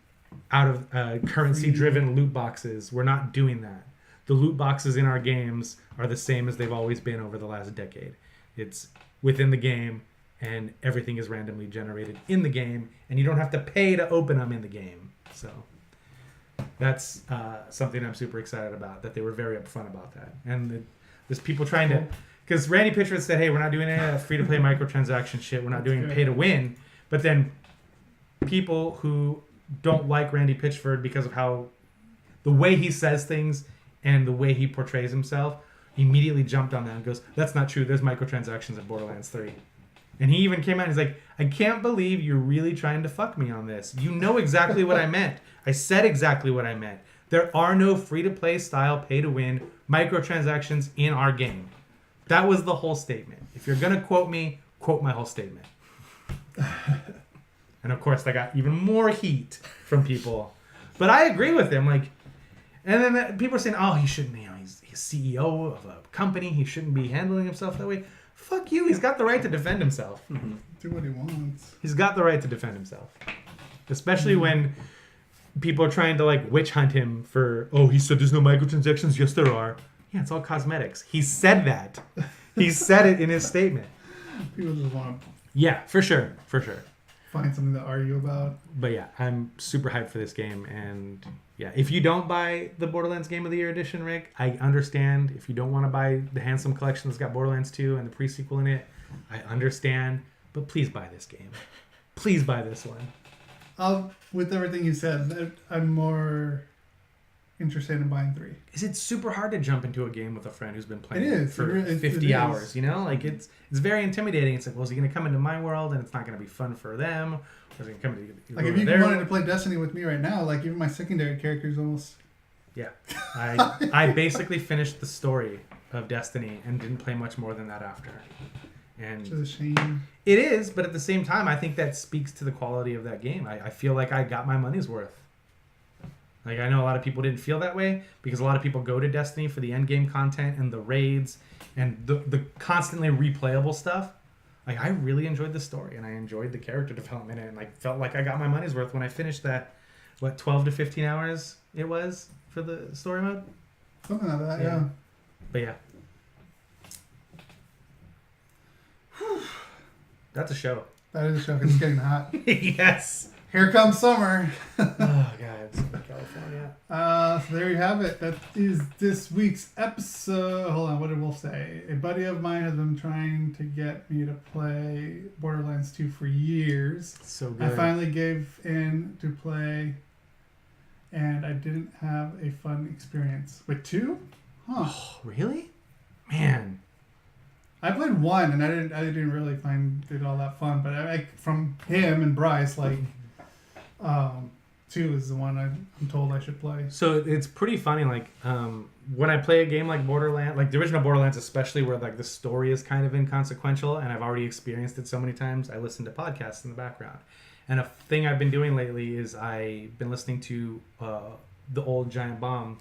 out of currency-driven loot boxes. We're not doing that. The loot boxes in our games are the same as they've always been over the last decade. It's within the game, and everything is randomly generated in the game, and you don't have to pay to open them in the game. So that's something I'm super excited about, that they were very upfront about that. And there's people trying to... Because Randy Pitchford said, hey, we're not doing any of that free-to-play microtransaction shit. We're not doing pay-to-win. But then people who don't like Randy Pitchford because of how... the way he says things and the way he portrays himself, immediately jumped on that and goes, that's not true. There's microtransactions in Borderlands 3. And he even came out and he's like, I can't believe you're really trying to fuck me on this. You know exactly what I meant. I said exactly what I meant. There are no free-to-play style pay-to-win microtransactions in our game. That was the whole statement. If you're going to quote me, quote my whole statement. And of course, I got even more heat from people. But I agree with him. Like, and then people are saying, oh, he shouldn't, he's CEO of a company. He shouldn't be handling himself that way. Fuck you. He's got the right to defend himself. Mm-hmm. Do what he wants. He's got the right to defend himself. Especially when people are trying to like witch hunt him for, oh, he said there's no microtransactions. Yes, there are. Yeah, it's all cosmetics. He said that. He said it in his statement. People just want to... Yeah, for sure. For sure. Find something to argue about. But yeah, I'm super hyped for this game. And yeah, if you don't buy the Borderlands Game of the Year edition, Rick, I understand. If you don't want to buy the Handsome Collection that's got Borderlands 2 and the pre-sequel in it, I understand. But please buy this game. Please buy this one. With everything you said, I'm more interested in buying 3. Is it super hard to jump into a game with a friend who's been playing it is. for 50 hours, you know? Like, it's very intimidating. It's like, well, is he going to come into my world and it's not going to be fun for them? Or is he going to come into like, if you wanted to play Destiny with me right now, like, even my secondary characters almost... Yeah. I basically finished the story of Destiny and didn't play much more than that after. And which is a shame. It is, but at the same time, I think that speaks to the quality of that game. I feel like I got my money's worth. Like, I know a lot of people didn't feel that way because a lot of people go to Destiny for the end game content and the raids and the constantly replayable stuff. Like, I really enjoyed the story and I enjoyed the character development and like felt like I got my money's worth when I finished that, 12 to 15 hours it was for the story mode? Something like that, yeah. But yeah. That's a show. That is a show. It's getting hot. Yes. Here comes summer. Oh, God. It's California. So there you have it. That is this week's episode. Hold on. What did Wolf say? A buddy of mine has been trying to get me to play Borderlands 2 for years. So good. I finally gave in to play, and I didn't have a fun experience. With 2? Huh. Oh, really? Man. I played 1, and I didn't really find it all that fun. But I from him and Bryce, like, 2 is the one I'm told I should play. So it's pretty funny, like, when I play a game like Borderlands, like the original Borderlands especially, where like the story is kind of inconsequential, and I've already experienced it so many times, I listen to podcasts in the background. And a thing I've been doing lately is I've been listening to the old Giant Bomb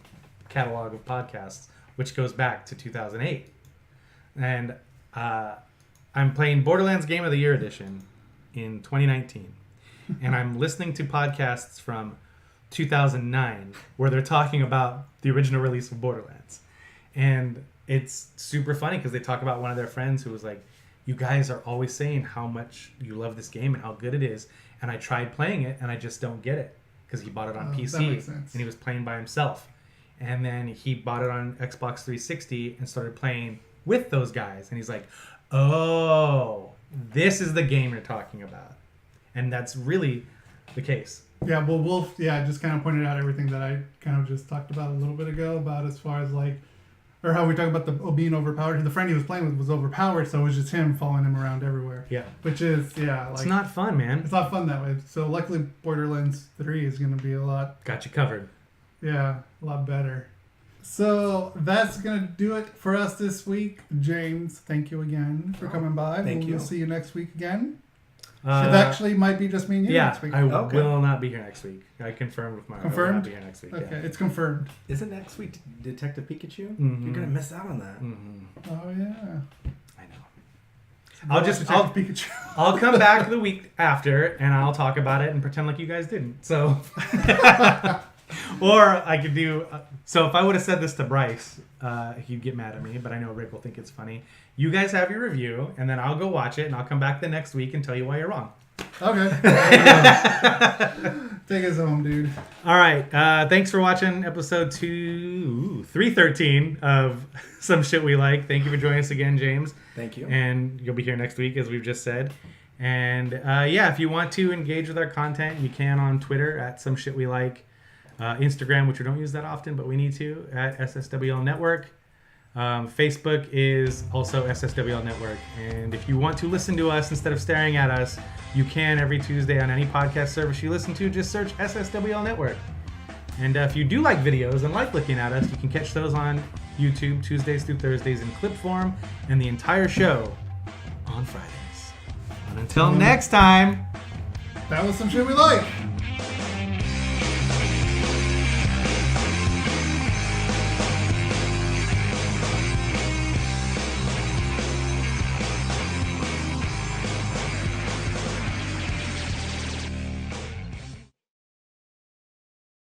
catalog of podcasts, which goes back to 2008. And I'm playing Borderlands Game of the Year Edition in 2019. And I'm listening to podcasts from 2009 where they're talking about the original release of Borderlands. And it's super funny because they talk about one of their friends who was like, you guys are always saying how much you love this game and how good it is. And I tried playing it and I just don't get it because he bought it on PC that makes sense. and he was playing by himself. And then he bought it on Xbox 360 and started playing with those guys. And he's like, oh, this is the game you're talking about. And that's really the case. Yeah, well, Wolf, just kind of pointed out everything that I kind of just talked about a little bit ago about as far as like, or how we talk about the being overpowered. The friend he was playing with was overpowered, so it was just him following him around everywhere. Yeah. Which is, like... It's not fun, man. It's not fun that way. So luckily Borderlands 3 is going to be a lot... Got you covered. Yeah, a lot better. So that's going to do it for us this week. James, thank you again for coming by. Thank you. We'll see you next week again. It actually might be just me and you next week. I will not be here next week. I confirmed with my... Confirmed? I will not be here next week. Okay, yeah. it's confirmed. Isn't next week Detective Pikachu? Mm-hmm. You're gonna miss out on that. Mm-hmm. Oh yeah. I know. Pikachu. I'll come back the week after and I'll talk about it and pretend like you guys didn't. So, or I could do. So if I would have said this to Bryce, he'd get mad at me. But I know Rick will think it's funny. You guys have your review, and then I'll go watch it, and I'll come back the next week and tell you why you're wrong. Okay. Take us home, dude. All right. Thanks for watching episode 313 of Some Shit We Like. Thank you for joining us again, James. Thank you. And you'll be here next week, as we've just said. And if you want to engage with our content, you can on Twitter at Some Shit We Like, Instagram, which we don't use that often, but we need to, at SSWL Network. Facebook is also SSWL Network. And if you want to listen to us instead of staring at us, you can every Tuesday on any podcast service you listen to. Just search SSWL Network. And if you do like videos and like looking at us, you can catch those on YouTube Tuesdays through Thursdays in clip form, and the entire show on Fridays. And until next time, that was Some Shit We Like.